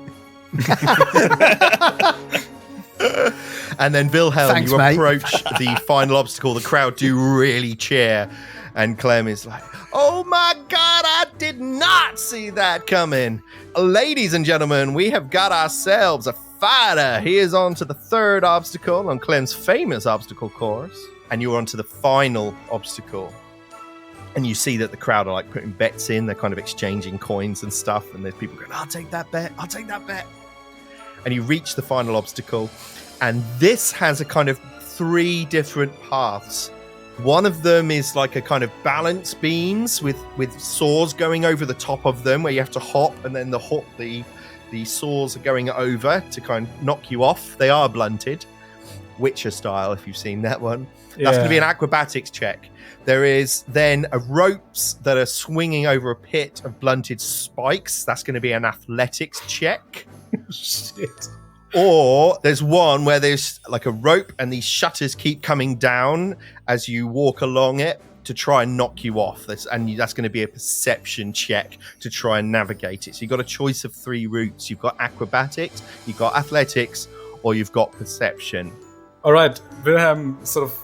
And then Wilhelm, Thanks, you mate. approach the final obstacle. The crowd do really cheer. And Clem is like, oh my God, I did not see that coming. Ladies and gentlemen, we have got ourselves a fighter. He is on to the third obstacle on Clem's famous obstacle course. And you're on to the final obstacle. And you see that the crowd are like putting bets in. They're kind of exchanging coins and stuff. And there's people going, I'll take that bet. I'll take that bet. And you reach the final obstacle. And this has a kind of 3 different paths. One of them is like a kind of balance beams with saws going over the top of them where you have to hop, and then the saws are going over to kind of knock you off. They are blunted, Witcher style, if you've seen that one. That's going to be an acrobatics check. There is then ropes that are swinging over a pit of blunted spikes. That's going to be an athletics check. Shit. Or there's one where there's like a rope and these shutters keep coming down as you walk along it to try and knock you off. That's going to be a perception check to try and navigate it. So you've got a choice of 3 routes. You've got acrobatics, you've got athletics, or you've got perception. All right, Wilhelm sort of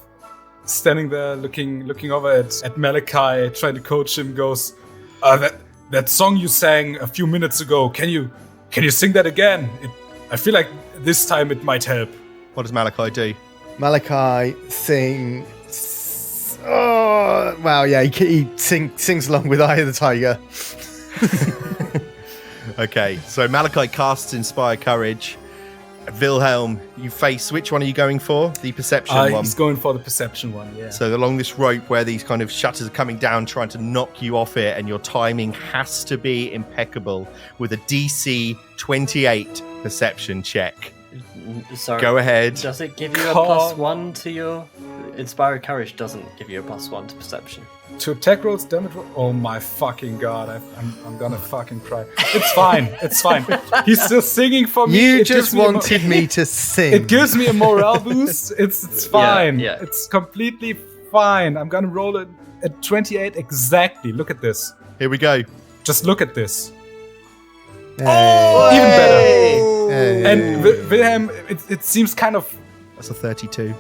standing there looking over at Malachi, trying to coach him, goes, that song you sang a few minutes ago, can you sing that again? I feel like this time it might help. What does Malachi do? Malachi sings. Oh, wow, yeah, he sings along with Eye of the Tiger. Okay, so Malachi casts Inspire Courage. Wilhelm, you face, which one are you going for? The perception one? He's going for the perception one, yeah. So along this rope where these kind of shutters are coming down, trying to knock you off it, and your timing has to be impeccable with a DC 28 perception check. Sorry. Go ahead. Does it give you a +1 to your... Inspire Courage doesn't give you a +1 to perception. To attack rolls, damage rolls? Oh my fucking God, I'm gonna fucking cry. It's fine, it's fine. He's still singing for me. You just wanted me to sing. It gives me a morale boost. It's fine. Yeah. It's completely fine. I'm gonna roll it at 28 exactly. Look at this. Here we go. Just look at this. Hey. Even better. Hey. And Wilhelm, it seems kind of... That's a 32.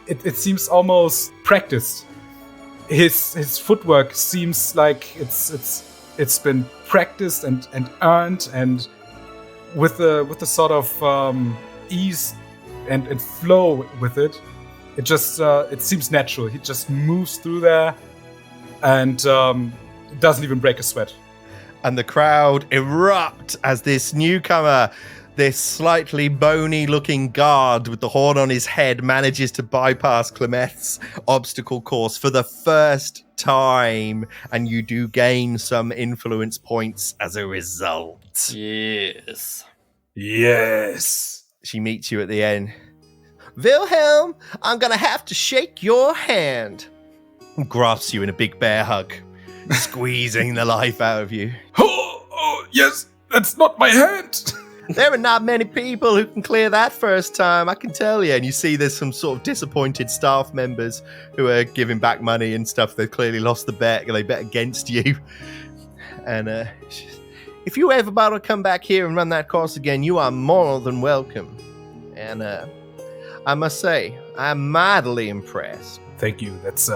It seems almost practiced. His footwork seems like it's been practiced and earned, and with the sort of ease and flow with it, it just it seems natural. He just moves through there and doesn't even break a sweat. And the crowd erupt as this newcomer, this slightly bony-looking guard with the horn on his head, manages to bypass Clemet's obstacle course for the first time, and you do gain some influence points as a result. Yes. Yes. She meets you at the end. Wilhelm, I'm gonna have to shake your hand. And grasps you in a big bear hug, squeezing the life out of you. Oh, yes, that's not my hand. There are not many people who can clear that first time, I can tell you. And you see there's some sort of disappointed staff members who are giving back money and stuff. They've clearly lost the bet. They bet against you. And if you ever want to come back here and run that course again, you are more than welcome. And I must say, I'm mightily impressed. Thank you. That's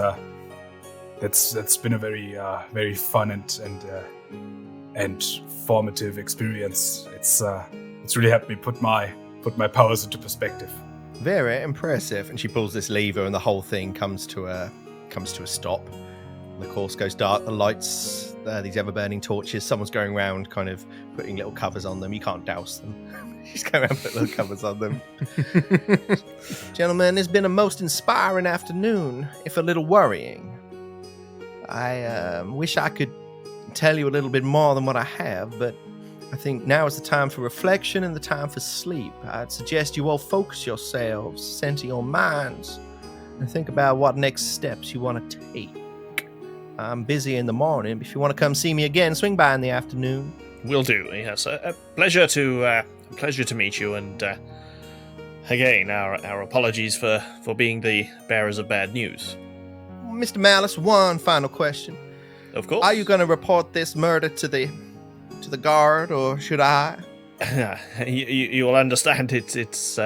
been a very very fun and formative experience. It's really helped me put my powers into perspective. Very impressive. And she pulls this lever, and the whole thing comes to a stop. The course goes dark. The lights, these ever-burning torches. Someone's going around, kind of putting little covers on them. You can't douse them. She's going around putting little covers on them. Gentlemen, it's been a most inspiring afternoon, if a little worrying. I wish I could tell you a little bit more than what I have, but I think now is the time for reflection and the time for sleep. I'd suggest you all focus yourselves, center your minds, and think about what next steps you want to take. I'm busy in the morning, but if you want to come see me again, swing by in the afternoon. Will do. Yes, a pleasure to meet you, and again, our apologies for being the bearers of bad news. Mr. Malice, one final question. Of course. Are you going to report this murder to the guard, or should I? You will understand it's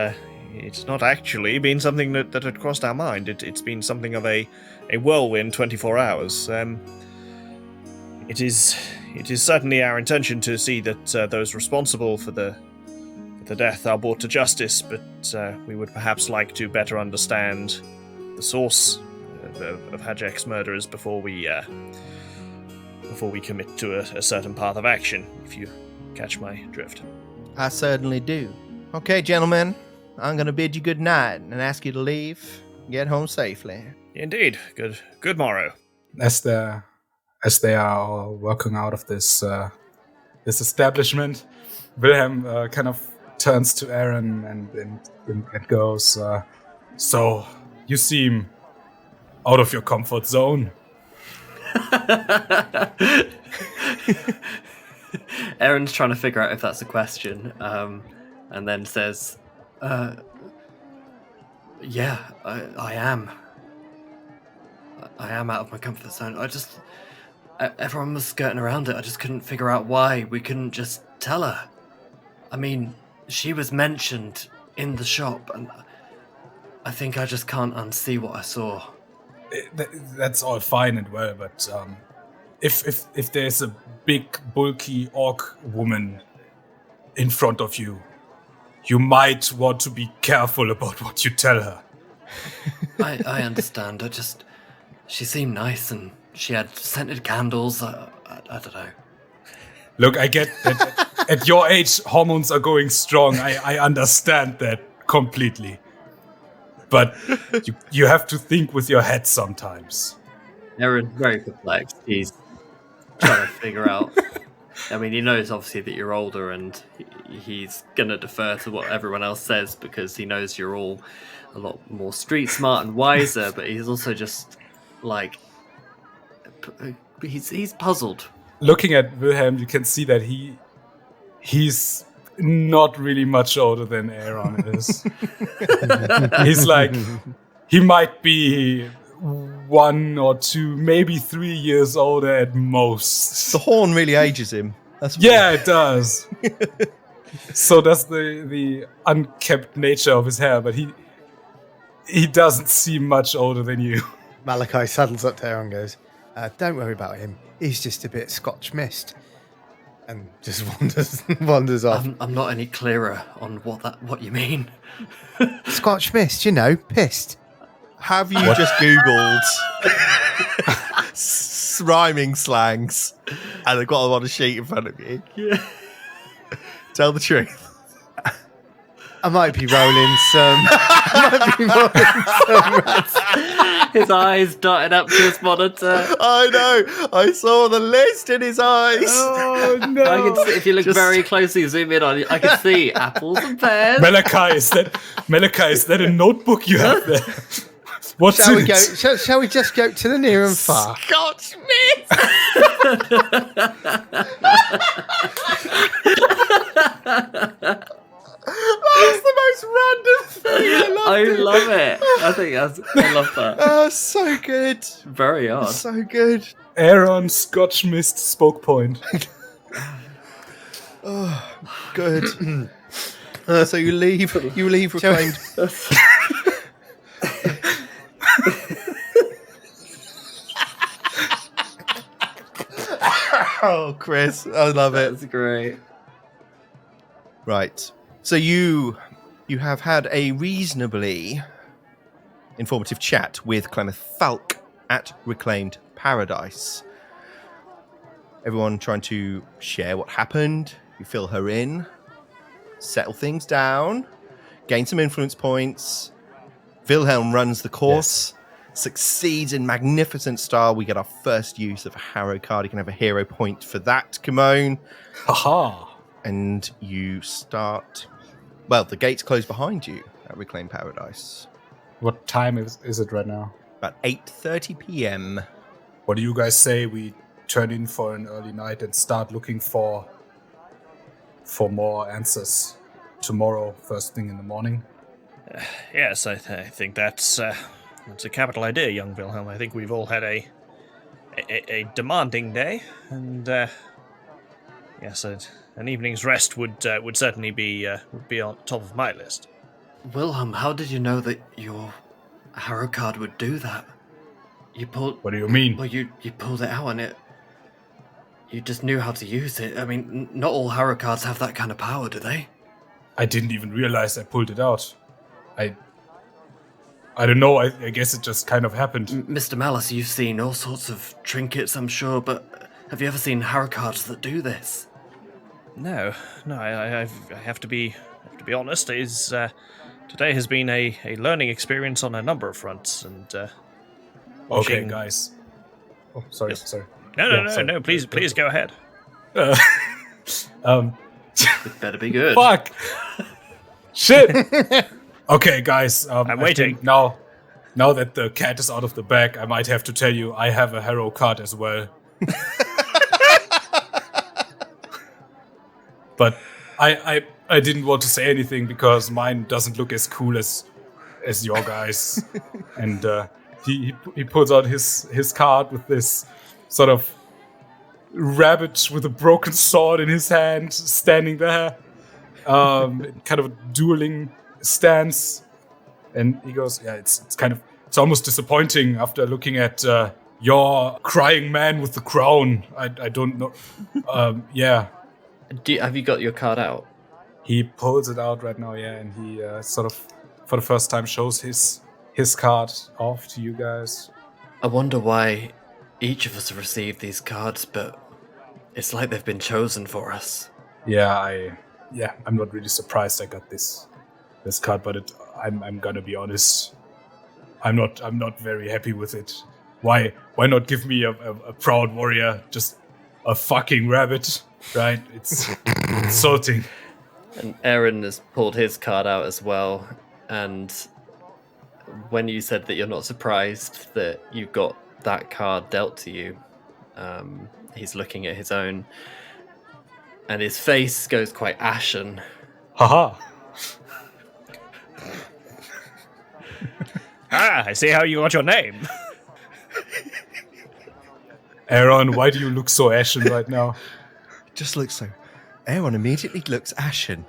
it's not actually been something that had crossed our mind. It's been something of a whirlwind 24 hours. It is certainly our intention to see that those responsible for the death are brought to justice, but we would perhaps like to better understand the source of Hajak's murderers before we commit to a certain path of action, if you catch my drift. I certainly do. Okay, gentlemen, I'm going to bid you good night and ask you to leave. Get home safely. Indeed. Good morrow. As they are all walking out of this establishment, Wilhelm kind of turns to Aaron and goes, "So you seem out of your comfort zone." Aaron's trying to figure out if that's a question, and then says, "Yeah, I am. I am out of my comfort zone. Everyone was skirting around it. I just couldn't figure out why we couldn't just tell her. I mean, she was mentioned in the shop, and I think I just can't unsee what I saw." That's all fine and well, but if there's a big, bulky orc woman in front of you, you might want to be careful about what you tell her. I understand. She seemed nice, and she had scented candles. I don't know. Look, I get that at your age, hormones are going strong. I understand that completely. But you have to think with your head sometimes. Aaron's very perplexed. He's trying to figure out. I mean, he knows obviously that you're older, and he's going to defer to what everyone else says because he knows you're all a lot more street smart and wiser. But he's also just like he's puzzled. Looking at Wilhelm, you can see that he's not really much older than Aaron is. He's like, he might be 1 or 2, maybe 3 years older at most. The horn really ages him. Yeah, it does. So does the unkempt nature of his hair, but he doesn't seem much older than you. Malachi saddles up to Aaron and goes, "Don't worry about him. He's just a bit Scotch mist." And just wanders off. I'm not any clearer on what you mean. Scotch mist, pissed. Have you just Googled rhyming slangs and they've got them on a sheet in front of you? Yeah. Tell the truth. I might be rolling some. His eyes darted up to his monitor. I know. I saw the list in his eyes. Oh no! I can see, if you look very closely, zoom in on it, I can see apples and pears. Malachi, is that a notebook you have there? What's Shall in we it? go? Shall we just go to the near and far? Scotch mist. That's the most random thing. I love it. I love that. Oh, so good. Very odd. So good. Aaron Scotch Mist spoke point. Oh, good. So you leave reclaimed. Oh, Chris, I love it. That's great. Right. So you have had a reasonably informative chat with Clemeth Falk at Reclaimed Paradise. Everyone trying to share what happened. You fill her in, settle things down, gain some influence points. Wilhelm runs the course, succeeds in magnificent style. We get our first use of a Harrow card. You can have a hero point for that, Kimone. Haha. And you start... Well, the gates close behind you at Reclaimed Paradise. What time is it right now? About 8:30 p.m. What do you guys say we turn in for an early night and start looking for more answers tomorrow, first thing in the morning? Yes, I think that's a capital idea, young Wilhelm. I think we've all had a demanding day, and yes, an evening's rest would certainly be on top of my list. Wilhelm, how did you know that your Harrow card would do that? You pulled... What do you mean? Well, you pulled it out and it... You just knew how to use it. I mean, not all Harrow cards have that kind of power, do they? I didn't even realize I pulled it out. I don't know, I guess it just kind of happened. Mr. Malice, you've seen all sorts of trinkets, I'm sure, but have you ever seen Harrow cards that do this? No, I have to be honest. Today has been a learning experience on a number of fronts, and Okay, watching- guys. Oh, sorry, Yes. sorry. No, please go ahead. It better be good. Fuck! Shit! Okay, guys. I'm I waiting. think now that the cat is out of the bag, I might have to tell you I have a Harrow card as well. But I didn't want to say anything because mine doesn't look as cool as your guys. And he pulls out his card with this sort of rabbit with a broken sword in his hand, standing there, kind of a dueling stance. And he goes, yeah, it's almost disappointing after looking at your crying man with the crown. I don't know. Yeah. Have you got your card out? He pulls it out right now, yeah, and he sort of, for the first time, shows his card off to you guys. I wonder why each of us have received these cards, but it's like they've been chosen for us. Yeah, I'm not really surprised I got this card, but I'm gonna be honest, I'm not very happy with it. Why not give me a proud warrior just a fucking rabbit, right? It's insulting. And Aaron has pulled his card out as well, and when you said that you're not surprised that you got that card dealt to you, he's looking at his own, and his face goes quite ashen. Haha. I see how you got your name. Aaron, why do you look so ashen right now? Just looks so. Aaron immediately looks ashen.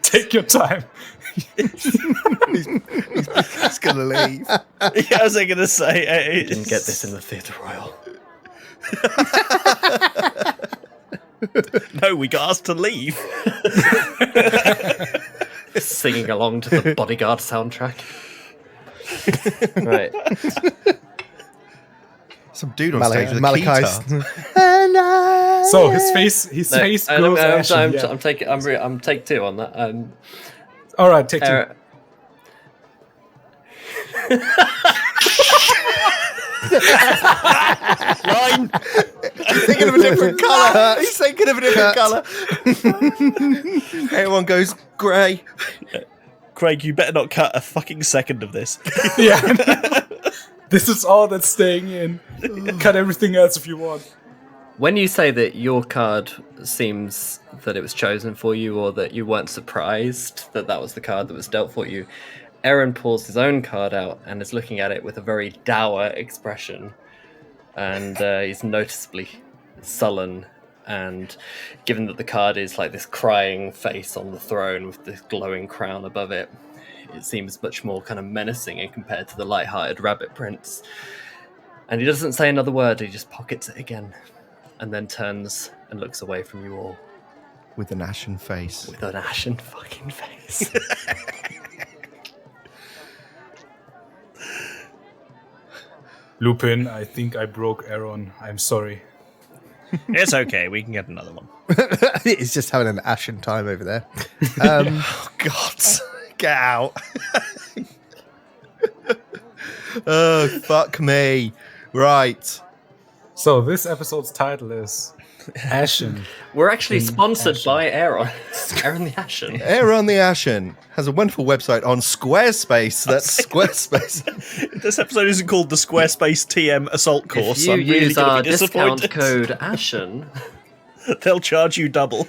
Take your time. He's gonna leave. Yeah, I was going to say. Didn't get this in the Theatre Royal. No, we got asked to leave. Singing along to the Bodyguard soundtrack. Right. Some dude on stage with a Malachi's. guitar. So his face goes ashen. Yeah. I'm take two on that. All right, take two. Line. He's thinking of a different colour. He's thinking of a different colour. Everyone goes grey. Craig, you better not cut a fucking second of this. Yeah. This is all that's staying in. Cut everything else if you want. When you say that your card seems that it was chosen for you, or that you weren't surprised that that was the card that was dealt for you, Aaron pulls his own card out and is looking at it with a very dour expression. And he's noticeably sullen. And given that the card is like this crying face on the throne with this glowing crown above it, it seems much more kind of menacing in compared to the light-hearted rabbit prince. And he doesn't say another word, he just pockets it again. And then turns and looks away from you all. With an ashen face. With an ashen fucking face. Lupin, I think I broke Aaron. I'm sorry. It's okay, we can get another one. He's just having an ashen time over there. Oh, God. Get out. Oh, fuck me. Right. So this episode's title is Ashen. We're actually sponsored by Aaron. Aaron the Ashen. Aaron the Ashen has a wonderful website on Squarespace. That's Squarespace. This episode isn't called the Squarespace TM Assault Course. If you I'm really use going our to be disappointed. discount code Ashen, They'll charge you double.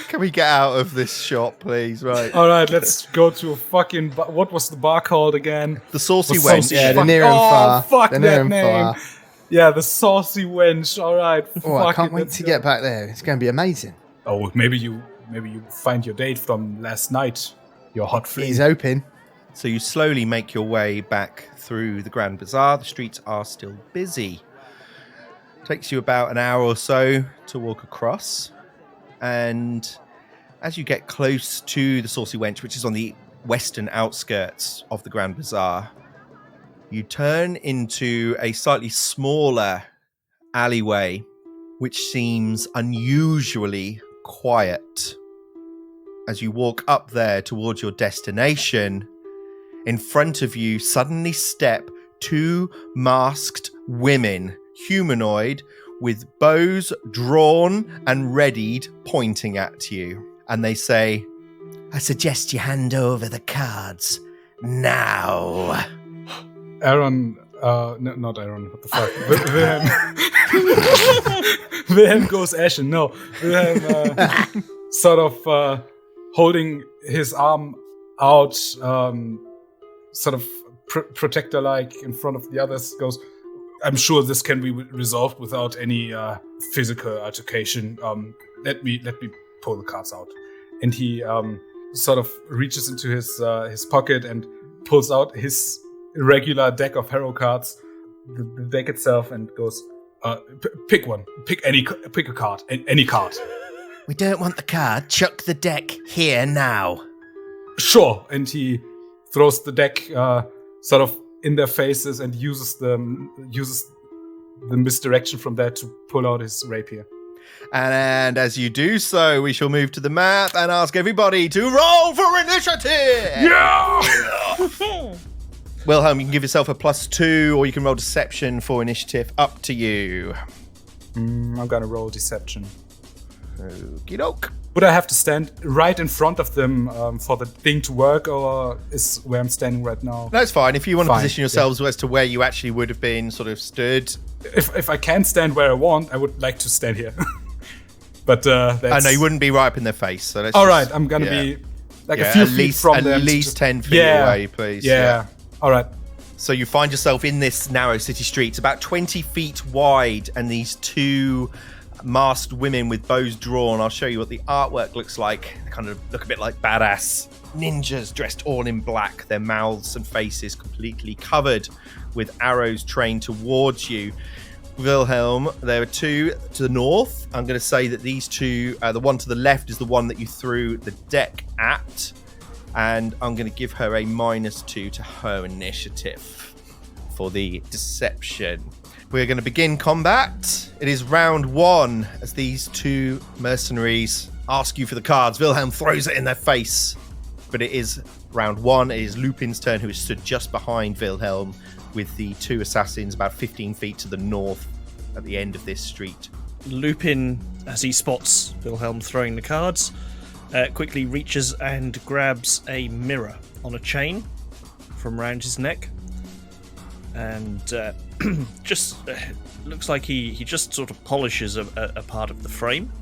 Can we get out of this shop, please? Right. All right, let's go to a fucking... what was the bar called again? The Saucy Was Wench. Saucy- Yeah, the fuck- near and oh, far. fuck The near that and name. far. Yeah, the saucy wench. All right. Oh, I fuck can't it, wait let's to go. get back there. It's going to be amazing. Oh, maybe you find your date from last night. Your hot fling. He's open. So you slowly make your way back through the Grand Bazaar. The streets are still busy. Takes you about an hour or so to walk across. And as you get close to the Saucy Wench, which is on the western outskirts of the Grand Bazaar, you turn into a slightly smaller alleyway, which seems unusually quiet. As you walk up there towards your destination, in front of you suddenly step two masked women, humanoid, with bows drawn and readied, pointing at you. And they say, "I suggest you hand over the cards now." Aaron, no, not Aaron. What the fuck? Wilhelm goes ashen. No, Wilhelm sort of holding his arm out, sort of protector-like in front of the others. Goes, "I'm sure this can be resolved without any physical altercation. Let me pull the cards out." And he sort of reaches into his pocket and pulls out his regular deck of hero cards, the deck itself, and goes, "Pick one. Pick a card. Any card." "We don't want the card. Chuck the deck here now." "Sure." And he throws the deck sort of in their faces and uses the misdirection from there to pull out his rapier. And as you do so, we shall move to the map and ask everybody to roll for initiative. Yeah! Wilhelm, you can give yourself a +2, or you can roll deception for initiative. Up to you. I'm gonna roll deception. Okie doke. Would I have to stand right in front of them for the thing to work, or is where I'm standing right now? That's fine. If you want to Fine, position yourselves as to where you actually would have been sort of stood. If I can stand where I want, I would like to stand here. But that's... I know you wouldn't be right up in their face. So let's All just- right, I'm gonna be like Yeah, a few at feet least, from at them. least 10 feet away, please. Yeah. All right. So you find yourself in this narrow city street. It's about 20 feet wide, and these two masked women with bows drawn. I'll show you what the artwork looks like. They kind of look a bit like badass ninjas dressed all in black. Their mouths and faces completely covered with arrows trained towards you. Wilhelm, there are two to the north. I'm going to say that these two, the one to the left is the one that you threw the deck at. And I'm going to give her a -2 to her initiative for the deception. We're going to begin combat. It is round 1 as these two mercenaries ask you for the cards. Wilhelm throws it in their face. But it is round 1. It is Lupin's turn, who is stood just behind Wilhelm with the two assassins about 15 feet to the north at the end of this street. Lupin, as he spots Wilhelm throwing the cards, quickly reaches and grabs a mirror on a chain from around his neck, and just looks like he just sort of polishes a part of the frame,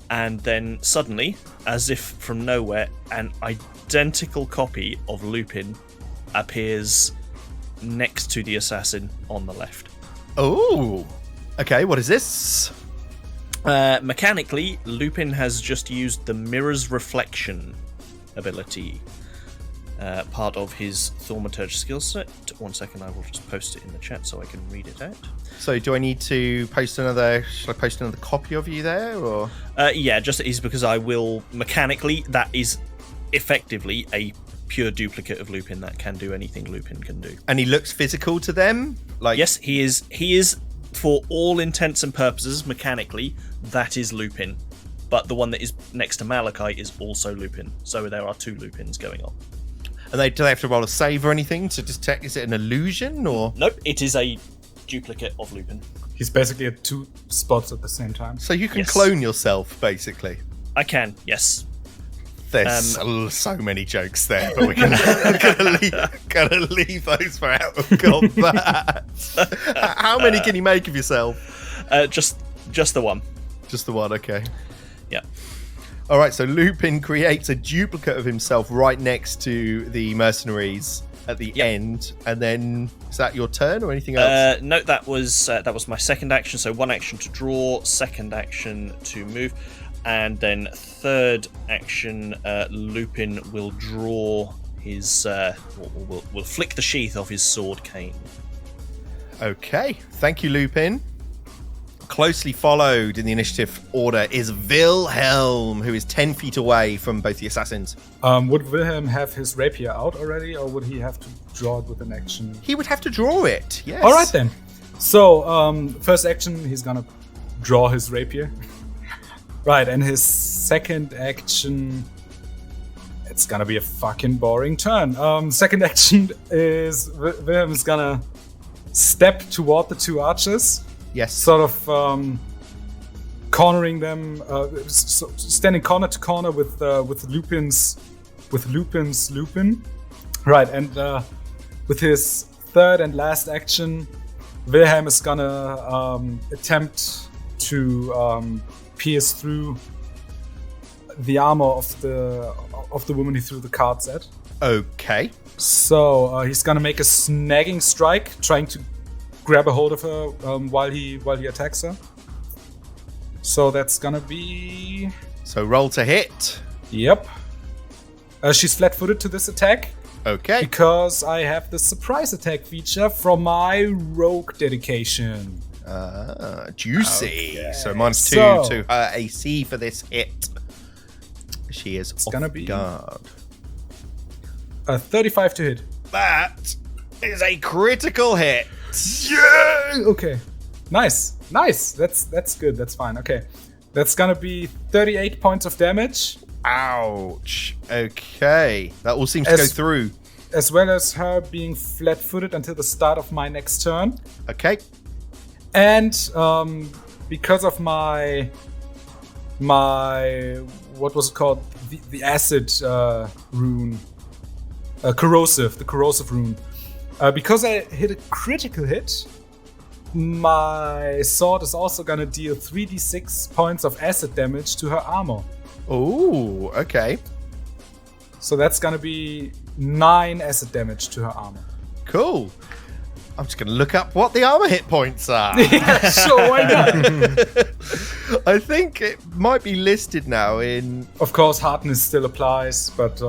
and then suddenly, as if from nowhere, an identical copy of Lupin appears next to the assassin on the left. Oh, okay, what is this? Mechanically, Lupin has just used the mirror's reflection ability, part of his thaumaturge skill set. 1 second, I will just post it in the chat so I can read it out. So do I need to post another, should I post another copy of you there, or? Yeah, just is because I will, mechanically, that is effectively a pure duplicate of Lupin that can do anything Lupin can do. And he looks physical to them? Like, Yes, he is, for all intents and purposes, mechanically, that is Lupin. But the one that is next to Malachi is also Lupin. So there are two Lupins going on. And do they have to roll a save or anything to detect? Is it an illusion, or? Nope, it is a duplicate of Lupin. He's basically at 2 spots at the same time. So you can Yes. clone yourself, basically. I can, yes. There's so many jokes there, but we're gonna leave those for out of combat. How many can you make of yourself? Just the one. Just the one, okay. Yeah. All right, so Lupin creates a duplicate of himself right next to the mercenaries at the end, and then is that your turn or anything else? No, that was my second action. So one action to draw, second action to move, and then third action, Lupin will draw his will flick the sheath of his sword cane. Okay, thank you, Lupin. Closely followed in the initiative order is Wilhelm, who is 10 feet away from both the assassins. Would Wilhelm have his rapier out already, or would he have to draw it with an action? He would have to draw it, yes. All right, then. So, first action, he's gonna draw his rapier. Right, and his second action... It's gonna be a fucking boring turn. Second action is Wilhelm is gonna step toward the two archers. Yes. Sort of cornering them, standing corner to corner with Lupin's Lupin. Right, and with his third and last action, Wilhelm is gonna attempt to pierce through the armor of the woman he threw the cards at. Okay. So he's gonna make a snagging strike, trying to grab a hold of her while he attacks her. So that's gonna be... So roll to hit. Yep. She's flat-footed to this attack. Okay. Because I have the surprise attack feature from my rogue dedication. Juicy. Okay. So -2 to her AC for this hit. She is off gonna be guard. 35 to hit. That is a critical hit. Yeah! Okay. Nice. That's good. That's fine. Okay. That's gonna be 38 points of damage. Ouch. Okay. That all seems to go through. As well as her being flat-footed until the start of my next turn. Okay. And because of my what was it called? The acid rune. The corrosive rune. Because I hit a critical hit, my sword is also gonna deal 3d6 points of acid damage to her armor. Oh, okay. So that's gonna be 9 acid damage to her armor. Cool. I'm just gonna look up what the armor hit points are. Yeah, sure, why not? I think it might be listed now in Of course, hardness still applies, but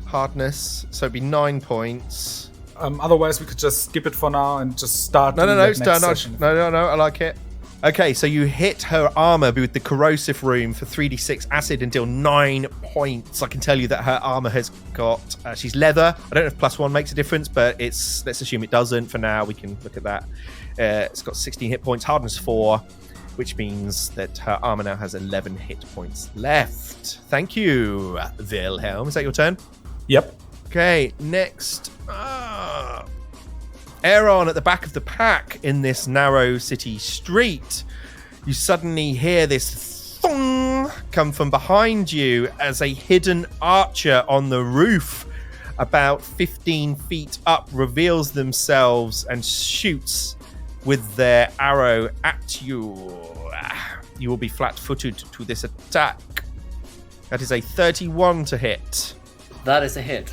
hardness, so it'd be 9 points. otherwise we could just skip it for now and just start. No, next session. no, I like it. Okay, so you hit her armor with the corrosive rune for 3d6 acid and deal 9 points. I can tell you that her armor has got... she's leather. I don't know if +1 makes a difference, but let's assume it doesn't. For now, we can look at that. It's got 16 hit points, hardness 4, which means that her armor now has 11 hit points left. Thank you, Wilhelm. Is that your turn? Yep. Okay, next. Aaron at the back of the pack in this narrow city street. You suddenly hear this thong come from behind you as a hidden archer on the roof about 15 feet up reveals themselves and shoots with their arrow at you. You will be flat-footed to this attack. That is a 31 to hit. That is a hit.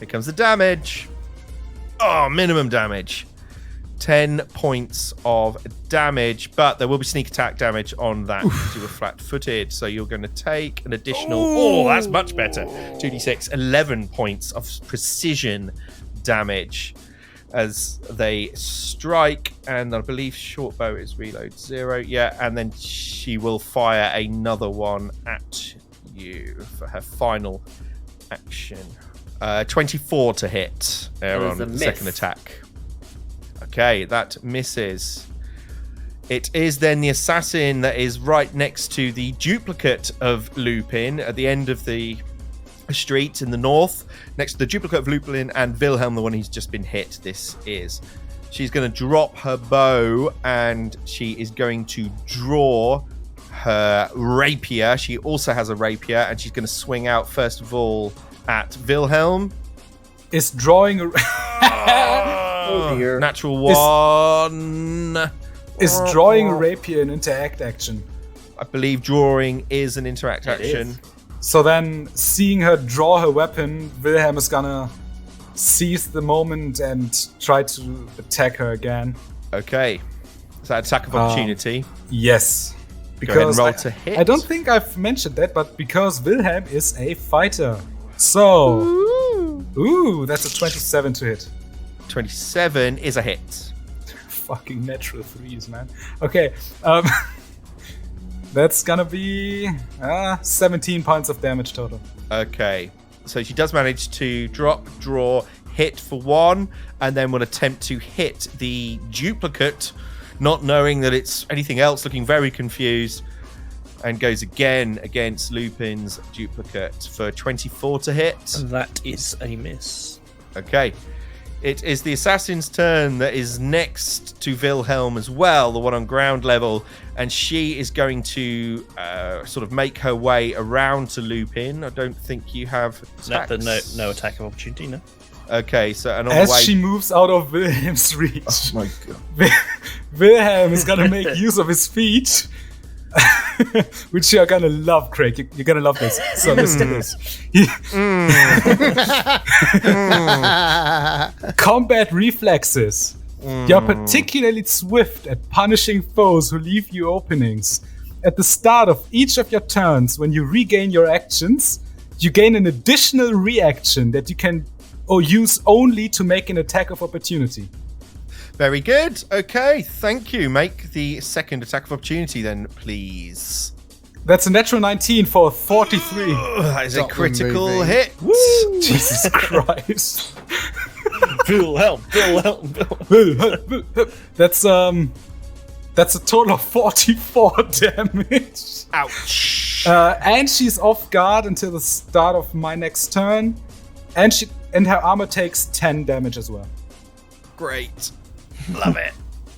Here comes the damage. Oh, minimum damage. 10 points of damage, but there will be sneak attack damage on that because you were flat-footed. So you're going to take an additional... Oh, that's much better. 2d6, 11 points of precision damage as they strike. And I believe short bow is reload 0. Yeah, and then she will fire another one at you for her final action. 24 to hit on the second attack. Okay, that misses. It is then the assassin that is right next to the duplicate of Lupin at the end of the street in the north. Next to the duplicate of Lupin and Wilhelm, the one who's just been hit. This is. She's going to drop her bow and she is going to draw her rapier. She also has a rapier and she's going to swing out first of all at Wilhelm. Is drawing a... Oh dear. Natural 1. Is drawing a rapier an interact action? I believe drawing is an interact action. Is. So then, seeing her draw her weapon, Wilhelm is gonna seize the moment and try to attack her again. Okay. Is that attack of opportunity? Yes. Go ahead and Because roll to hit. I don't think I've mentioned that, but because Wilhelm is a fighter. So, ooh, that's a 27 to hit. 27 is a hit. Fucking natural threes, man. Okay, that's gonna be 17 points of damage total. Okay. So she does manage to drop, draw, hit for 1, and then will attempt to hit the duplicate, not knowing that it's anything else, looking very confused, and goes again against Lupin's duplicate for 24 to hit. That is a miss. Okay. It is the assassin's turn that is next to Wilhelm as well, the one on ground level, and she is going to sort of make her way around to Lupin. I don't think you have attacks. No attack of opportunity, no. Okay, so and on As the way... she moves out of Wilhelm's reach, Oh my god. Wilhelm is gonna make use of his feet, which you're gonna love, Craig. You're gonna love this. So listen to this. Combat reflexes. You're particularly swift at punishing foes who leave you openings. At the start of each of your turns, when you regain your actions, you gain an additional reaction that you can use only to make an attack of opportunity. Very good. Okay, thank you. Make the second attack of opportunity then, please. That's a natural 19 for 43. That is a Stop the critical movie. hit. Jesus Christ. Wilhelm. That's a total of 44 damage. Ouch. And she's off guard until the start of my next turn. And her armor takes 10 damage as well. Great. Love it.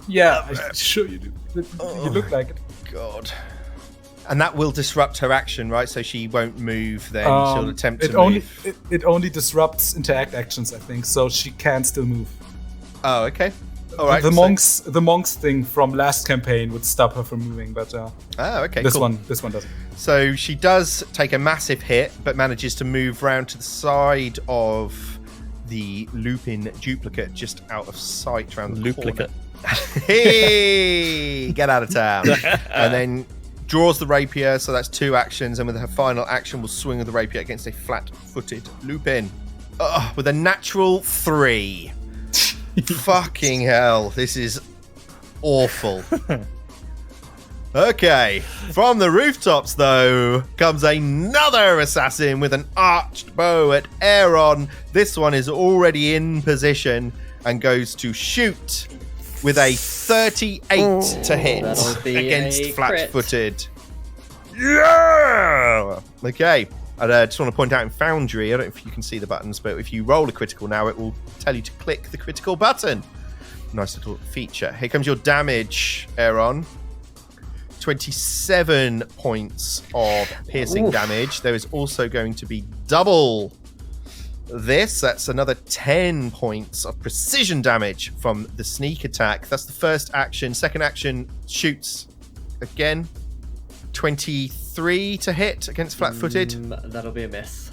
Yeah, I'm sure you do. You look like it. God. And that will disrupt her action, right? So she won't move then. She'll attempt to move. It only disrupts interact actions, I think, so she can still move. Oh, okay. All right. The monks thing from last campaign would stop her from moving, but okay, this cool. one doesn't. So she does take a massive hit, but manages to move round to the side of the Lupin duplicate, just out of sight around the corner. Hey, get out of town. And then draws the rapier, so that's 2 actions, and with her final action will swing with the rapier against a flat-footed Lupin. With a natural 3. Fucking hell, this is awful. Okay, from the rooftops, though, comes another assassin with an arched bow at Aaron. This one is already in position and goes to shoot with a 38 to hit that'll be against a flat-footed. Yeah! Okay, I just want to point out in Foundry, I don't know if you can see the buttons, but if you roll a critical now, it will tell you to click the critical button. Nice little feature. Here comes your damage, Aaron. 27 points of piercing damage. There is also going to be double this. That's another 10 points of precision damage from the sneak attack. That's the first action. Second action, shoots again. 23 to hit against flat-footed. That'll be a miss.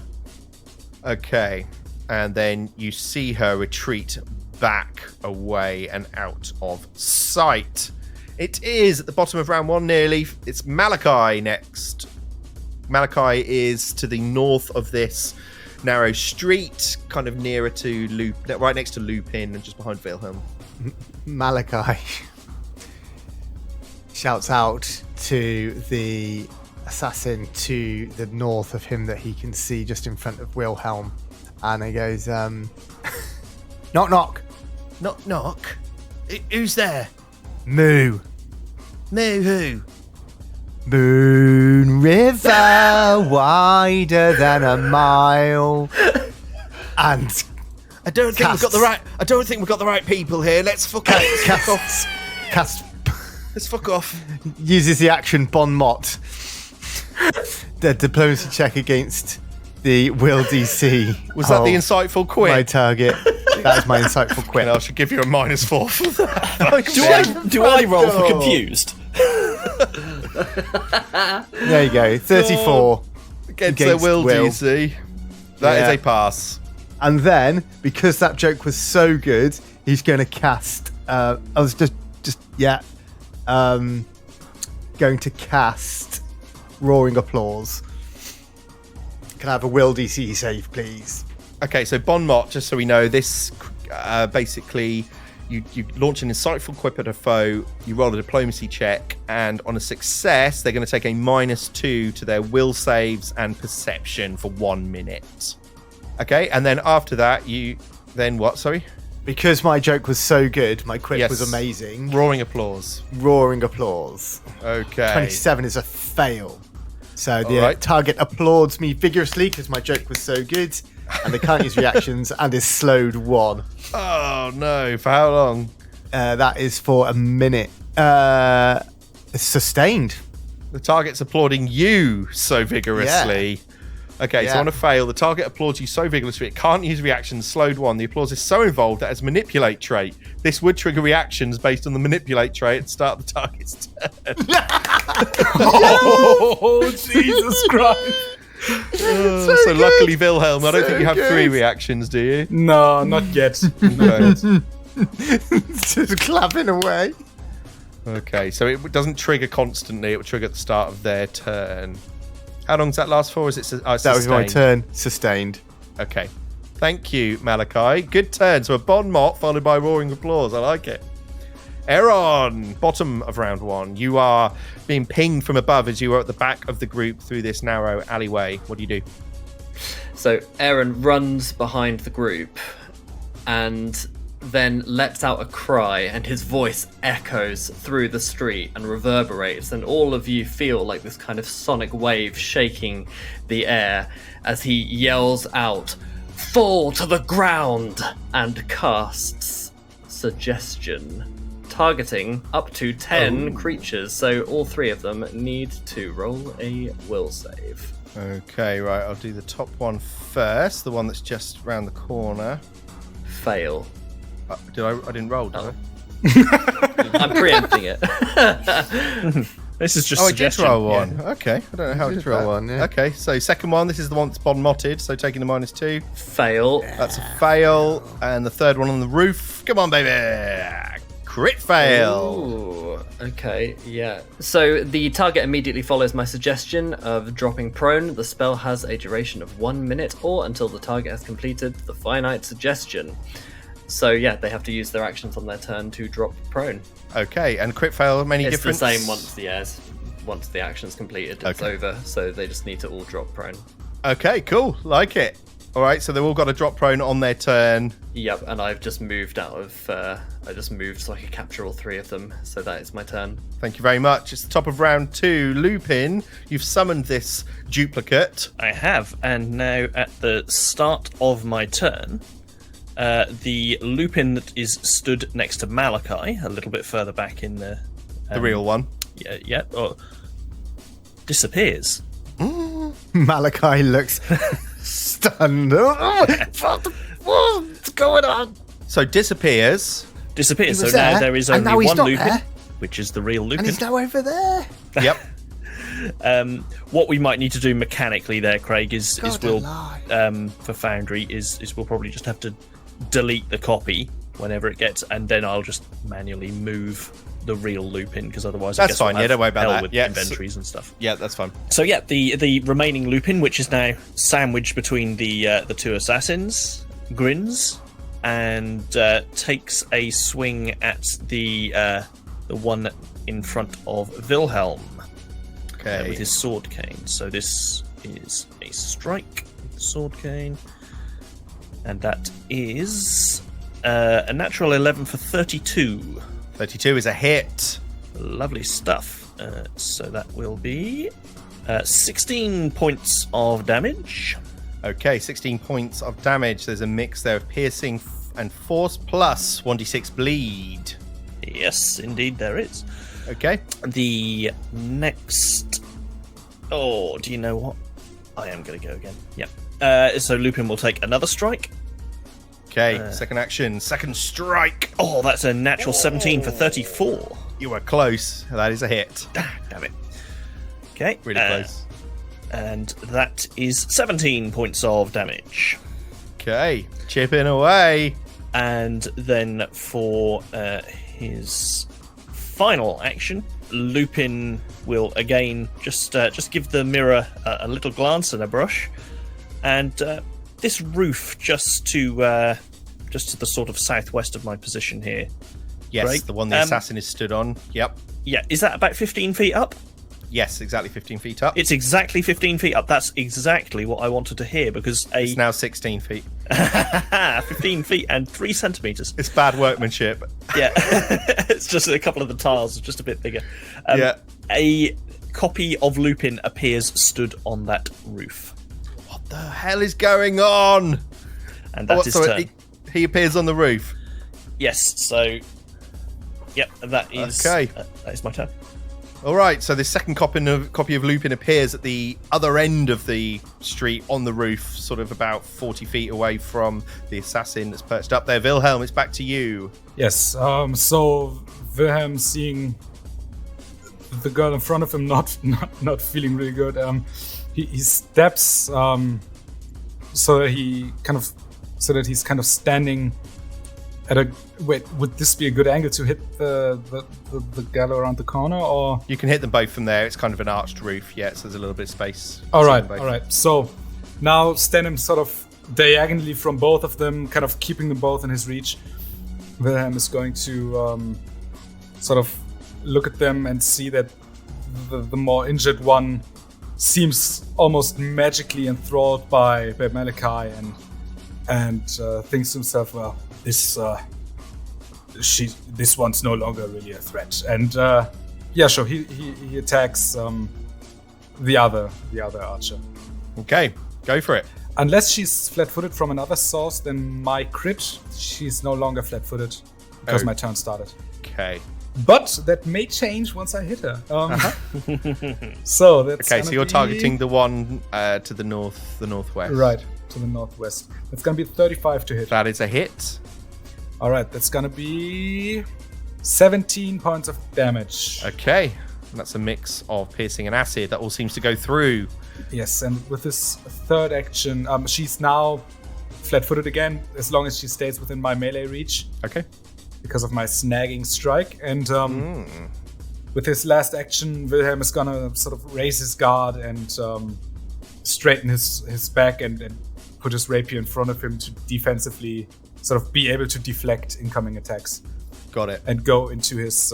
Okay. And then you see her retreat back away and out of sight. It is at the bottom of round 1 nearly. It's Malachi next. Malachi is to the north of this narrow street, kind of nearer to right next to Lupin and just behind Wilhelm. Malachi shouts out to the assassin to the north of him that he can see just in front of Wilhelm, and he goes, knock knock. Knock knock. Who's there? Moo. Moo who? Moon River, wider than a mile. And I don't think we've got the right people here. Let's fuck off. Let's fuck off. Uses the action Bon Mot. The diplomacy check against the Will DC. Was that the insightful quit? My target. That was my insightful quit. I should give you a -4 for that. Do I roll for confused? There you go. 34 against their Will DC. That is a pass. And then, because that joke was so good, he's going to cast. Going to cast Roaring Applause. Can I have a will DC save, please? Okay, so Bon Mot, just so we know, this basically you launch an insightful quip at a foe, you roll a diplomacy check, and on a success, they're going to take a -2 to their will saves and perception for 1 minute. Okay, and then after that, what? Sorry? Because my joke was so good, my quip Yes. was amazing. Roaring applause. Roaring Applause. Okay. 27 is a fail. So the Alright. target applauds me vigorously because my joke was so good, and they can't use reactions, and is slowed 1. Oh no! For how long? That is for a minute. It's sustained. The target's applauding you so vigorously. Okay, so Yeah. on a fail, the target applauds you so vigorously it can't use reactions, slowed 1. The applause is so involved that it has manipulate trait. This would trigger reactions based on the manipulate trait at the start of the target's turn. Oh, Jesus Christ. So luckily, Wilhelm, I don't So think you have good. 3 reactions, do you? No, not yet. No. Just clapping away. Okay, so it doesn't trigger constantly. It will trigger at the start of their turn. How long does that last for? Is it That was my sustained? turn. Sustained. Okay. Thank you, Malachi. Good turn. So a Bon Mot followed by roaring applause. I like it. Aaron, bottom of round 1. You are being pinged from above as you are at the back of the group through this narrow alleyway. What do you do? So Aaron runs behind the group and then lets out a cry, and his voice echoes through the street and reverberates, and all of you feel like this kind of sonic wave shaking the air as he yells out, "Fall to the ground!" and casts Suggestion, targeting up to 10 creatures, so all 3 of them need to roll a will save. Okay, right. I'll do the top one first. The one that's just round the corner. Fail. I didn't roll, did Oh. I? I'm preempting it. This is just Oh, I did suggestion. roll one. Okay. I don't know how I did did roll that. one, yeah. Okay, so second one. This is the one that's Bon-Motted, so taking the -2. Fail. That's a fail. And the third one on the roof. Come on, baby. Crit fail. Ooh, okay, yeah. So the target immediately follows my suggestion of dropping prone. The spell has a duration of 1 minute or until the target has completed the finite suggestion. So yeah, they have to use their actions on their turn to drop prone. Okay, and crit fail, many It's difference? the same once the action's completed, it's Okay. over. So they just need to all drop prone. Okay, cool. Like it. All right, so they've all got to drop prone on their turn. Yep, and I've just moved out of. I just moved so I could capture all 3 of them. So that is my turn. Thank you very much. It's the top of round 2. Lupin, you've summoned this duplicate. I have, and now at the start of my turn, the Lupin that is stood next to Malachi, a little bit further back in the Real one. disappears. Malachi looks stunned. What's going on? So disappears. Disappears. He was So now there, there is and only now he's one not Lupin, there. which is the real And Lupin. he's now over there. Yep. What we might need to do mechanically there, Craig, is God we'll alive. for Foundry is we'll probably just have to delete the copy whenever it gets, and then I'll just manually move the real Lupin, because otherwise I That's guess fine, we'll yeah, have don't worry about hell that. with Yeah, inventories and stuff. Yeah, that's fine. So yeah, the remaining Lupin, which is now sandwiched between the 2 assassins, grins and takes a swing at the one in front of Wilhelm Okay. with his sword cane. So this is a strike with the sword cane, and that is a natural 11 for 32. 32 is a hit. Lovely stuff. So that will be 16 points of damage. Okay, 16 points of damage. There's a mix there of piercing and force plus 1d6 bleed. Yes, indeed there is. Okay. The next... Oh, do you know what? I am going to go again. Yeah. So Lupin will take another strike. Okay, second action, second strike. Oh, that's a natural 17 for 34. You were close. That is a hit. Damn it. Okay. Really close. And that is 17 points of damage. Okay, chipping away. And then for his final action, Lupin will again just give the mirror a little glance and a brush, and this roof just to the sort of southwest of my position here. Yes, Right. the one the assassin is stood on. Yep. Yeah, is that about 15 feet up? Yes, exactly 15 feet up. It's exactly 15 feet up. That's exactly what I wanted to hear, because It's now 16 feet. 15 feet and 3 centimeters. It's bad workmanship. Yeah, it's just a couple of the tiles are just a bit bigger. Yeah. A copy of Lupin appears stood on that roof, What the hell is going on? and that is turn. He appears on the roof. Yes, so yep, that is Okay. That is my turn. All right, so the second copy of Lupin appears at the other end of the street on the roof, sort of about 40 feet away from the assassin that's perched up there. Wilhelm, it's back to you. Yes. So Wilhelm, seeing the girl in front of him, not feeling really good. He steps so that he's kind of standing at a. Wait, would this be a good angle to hit the gal around the corner, or? You can hit them both from there. It's kind of an arched roof, yeah, so there's a little bit of space. All right, between all both. right. So now standing sort of diagonally from both of them, kind of keeping them both in his reach, Wilhelm is going to sort of look at them and see that the more injured one seems almost magically enthralled by Malachi, and thinks to himself, well, this one's no longer really a threat. And yeah, sure, he attacks the other archer. Okay, go for it. Unless she's flat-footed from another source, then my crit, she's no longer flat-footed because Oh. my turn started. Okay. But that may change once I hit her. So that's Okay, so you're be- targeting the one to the northwest. right to the northwest. That's gonna be 35 to hit. That is a hit. All right, that's gonna be 17 points of damage. Okay. And that's a mix of piercing and acid. That all seems to go through. Yes, and with this third action, she's now flat-footed again, as long as she stays within my melee reach Okay. because of my snagging strike. And with his last action, Wilhelm is gonna sort of raise his guard and straighten his back and put his rapier in front of him to defensively sort of be able to deflect incoming attacks Got it. and go into his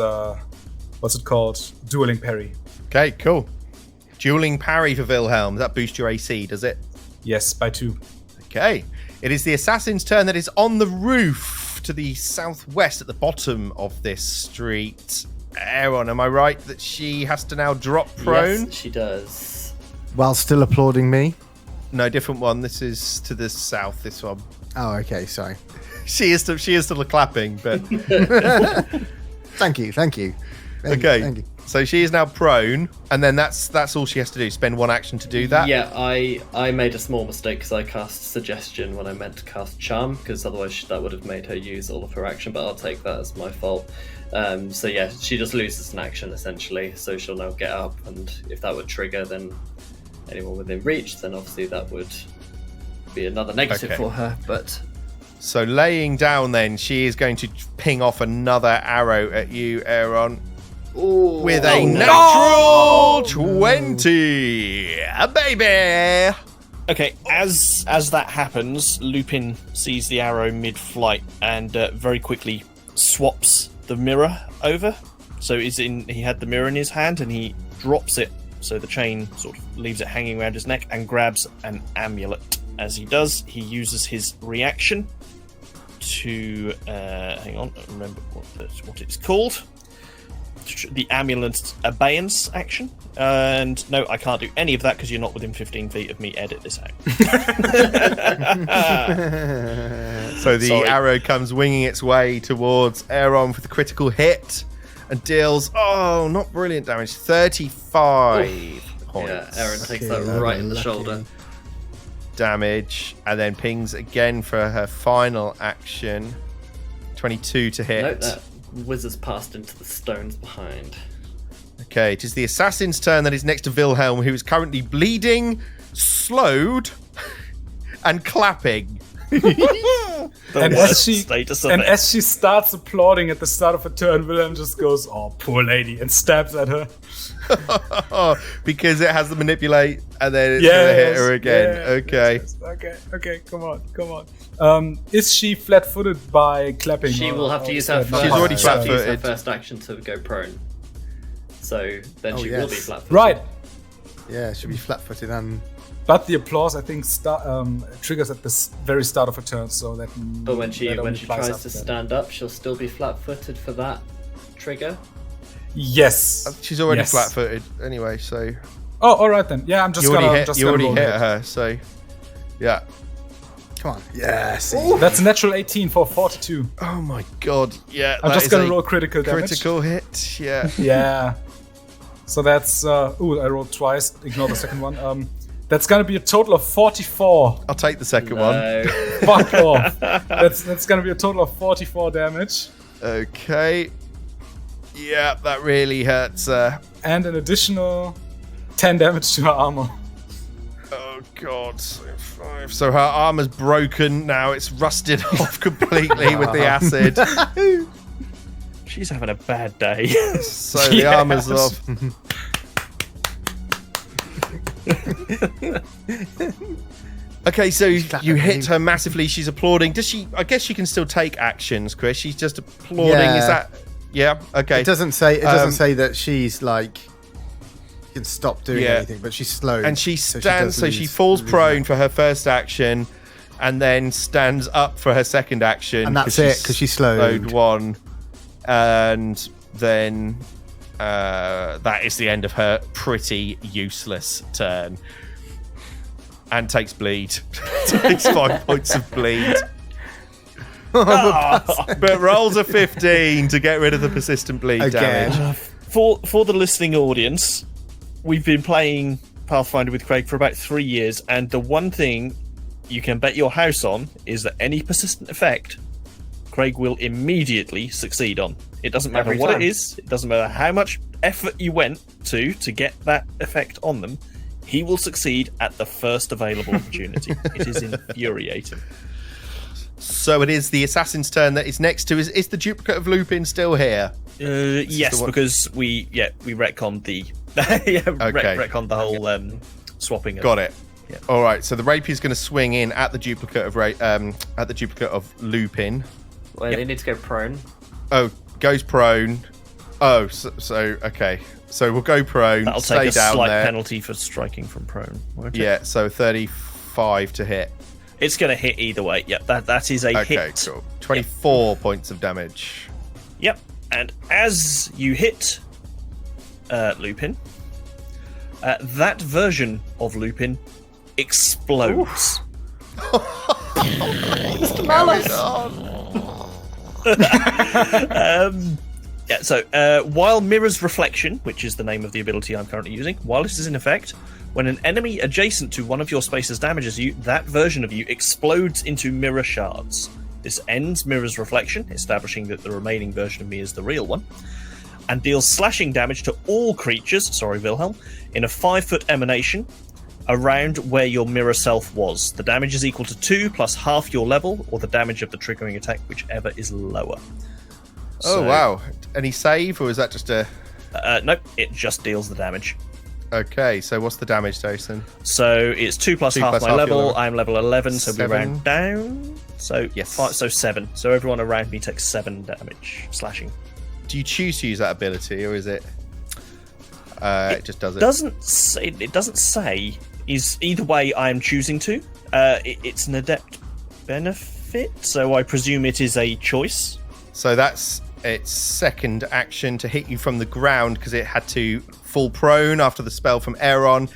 what's it called? Dueling parry. Okay, cool. Dueling parry for Wilhelm. Does that boost your AC, does it? Yes, by 2. Okay. It is the assassin's turn that is on the roof to the southwest at the bottom of this street. Aaron, am I right that she has to now drop prone? Yes, she does. While still applauding me. No, different one. This is to the south, this one. Oh, okay, sorry. She is still clapping, but Thank you. okay. Thank you. So she is now prone, and then that's all she has to do. Spend one action to do that. Yeah, I made a small mistake because I cast Suggestion when I meant to cast Charm, because otherwise that would have made her use all of her action, but I'll take that as my fault. So yeah, she just loses an action essentially, so she'll now get up, and if that would trigger then anyone within reach, then obviously that would be another negative Okay. for her, but So laying down, then she is going to ping off another arrow at you, Aaron, with a natural 20. A baby. Okay, as that happens, Lupin sees the arrow mid-flight and very quickly swaps the mirror over. So he had the mirror in his hand and he drops it, so the chain sort of leaves it hanging around his neck, and grabs an amulet. As he does, he uses his reaction to hang on, remember what it's called. The amulet abeyance action. And no, I can't do any of that because you're not within 15 feet of me. Edit this out. So the Sorry. arrow comes winging its way towards Aaron with a critical hit and deals, not brilliant damage, 35 points. yeah, Aaron takes Okay, that lovely, right in the lucky. shoulder. Damage, and then pings again for her final action. 22 to hit. Note that whizzes past into the stones behind. Okay, it is the assassin's turn that is next to Wilhelm, who is currently bleeding, slowed, and clapping. And as she starts applauding at the start of her turn, Wilhelm just goes, "Oh, poor lady," and stabs at her. Because it has the manipulate, and then it's gonna hit her again. Okay. Yes. Okay. Come on. Is she flat-footed by clapping? She will have to use her first. She's already flat-footed. First action to go prone. So then she will be flat-footed. Right. Yeah, she'll be flat-footed and. But the applause, I think, triggers at the very start of her turn, so that. But when she tries to stand up, she'll still be flat-footed for that trigger. Yes. She's already flat-footed anyway, so. Oh, all right then. Yeah, I'm just gonna. You already hit her, so. Yeah. Come on. Yes. That's a natural 18 for 42. Oh my god. Yeah. I'm just gonna roll critical damage. Critical hit. Yeah. Yeah. So that's. I rolled twice. Ignore the second one. That's gonna be a total of 44. I'll take the second one. Fuck off. That's gonna be a total of 44 damage. Okay. Yeah, that really hurts. And an additional 10 damage to her armor. Oh god. So her armor's broken now. It's rusted off completely with the acid. She's having a bad day. So the armor's off. Okay, so you hit her massively. She's applauding. Does she? I guess she can still take actions, Chris. She's just applauding. Yeah. Is that? Yeah. Okay. It doesn't say that she's like can stop doing anything, but she's slow. And she stands. So she falls prone for her first action, and then stands up for her second action. And that's it because she's slowed. One, and then that is the end of her pretty useless turn. And takes bleed. Takes 5 points of bleed. But rolls a 15 to get rid of the persistent bleed damage. For the listening audience, we've been playing Pathfinder with Craig for about 3 years, and the one thing you can bet your house on is that any persistent effect, Craig will immediately succeed on. It doesn't matter what it is. It doesn't matter how much effort you went to get that effect on them. He will succeed at the first available opportunity. It is infuriating. So it is the assassin's turn that is next to. Is the duplicate of Lupin still here? Yes, because we retconned the retconned the whole swapping. Got it. Yeah. All right. So the rapier's going to swing in at the duplicate of Lupin. Well, they need to go prone. Oh, goes prone. Oh, so okay. So we'll go prone. That'll stay take a down slight there. penalty for striking from prone, won't it? Yeah, so 35 to hit. It's going to hit either way. Yep, that is a hit. Okay, cool. 24 points of damage. Yep, and as you hit Lupin, that version of Lupin explodes. Mr. Malice! Yeah, so while Mirror's Reflection, which is the name of the ability I'm currently using, while this is in effect, when an enemy adjacent to one of your spaces damages you, that version of you explodes into mirror shards. This ends Mirror's Reflection, establishing that the remaining version of me is the real one, and deals slashing damage to all creatures, sorry Wilhelm, in a 5-foot emanation around where your mirror self was. The damage is equal to 2 plus half your level, or the damage of the triggering attack, whichever is lower. Oh, wow. Any save, or is that just a... Nope, it just deals the damage. Okay, so what's the damage, Jason? So it's 2 plus half my level. I'm level 11, so we 7. round down. So yes, 7. So everyone around me takes 7 damage, slashing. Do you choose to use that ability, or is it... it just does it? It doesn't say. Is either way I'm choosing to. It's an adept benefit, so I presume it is a choice. So that's its second action to hit you from the ground because it had to fall prone after the spell from Aeron,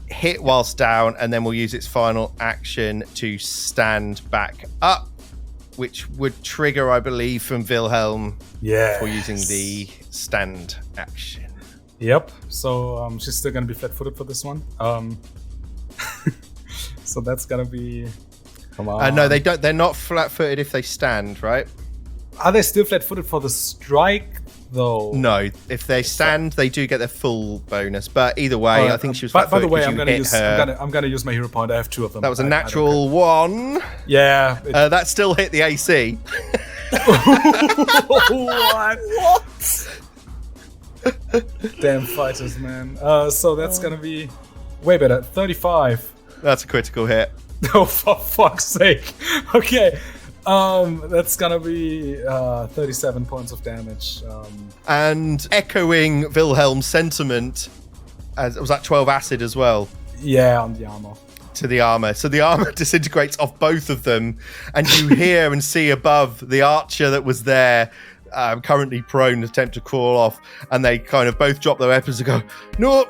hit whilst down, and then we'll use its final action to stand back up, which would trigger, I believe, from Wilhelm for using the stand action. Yep. So she's still going to be flat-footed for this one. So that's going to be... Come on. No, they don't. They're not flat-footed if they stand, right? Are they still flat-footed for the strike though. No, if they stand, they do get their full bonus. But either way, I think she was. By the way, I'm I'm gonna use my hero point. I have 2 of them. That was a natural 1. Yeah. That still hit the AC. What? Damn fighters, man. So that's gonna be way better. 35. That's a critical hit. Oh, for fuck's sake. Okay. That's gonna be 37 points of damage. And echoing Wilhelm's sentiment, was that 12 acid as well? Yeah, on the armor. To the armor. So the armor disintegrates off both of them, and you hear and see above the archer that was there, currently prone, attempt to crawl off, and they kind of both drop their weapons and go, no,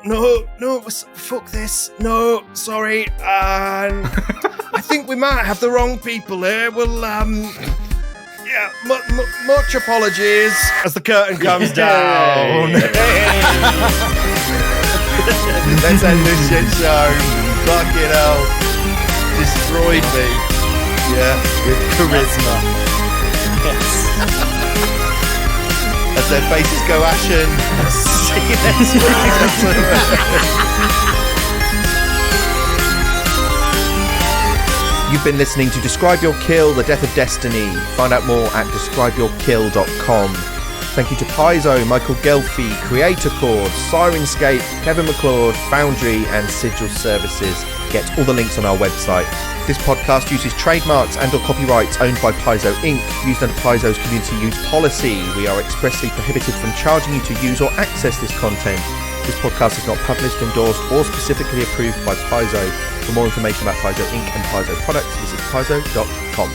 fuck this, no, sorry, I think we might have the wrong people here. Well, yeah, much apologies. As the curtain comes down. Let's end this shit show. Fucking hell. Destroyed me. Yeah, with charisma. Yes. As their faces go ashen. See you next week. You've been listening to Describe Your Kill, The Death of Destiny. Find out more at describeyourkill.com. Thank you to Paizo, Michael Gelfi, Creator Chord, Sirenscape, Kevin McLeod, Foundry, and Sigil Services. Get all the links on our website. This podcast uses trademarks and or copyrights owned by Paizo Inc., used under Paizo's community use policy. We are expressly prohibited from charging you to use or access this content. This podcast is not published, endorsed, or specifically approved by Paizo. For more information about Paizo Inc. and Paizo products, visit paizo.com.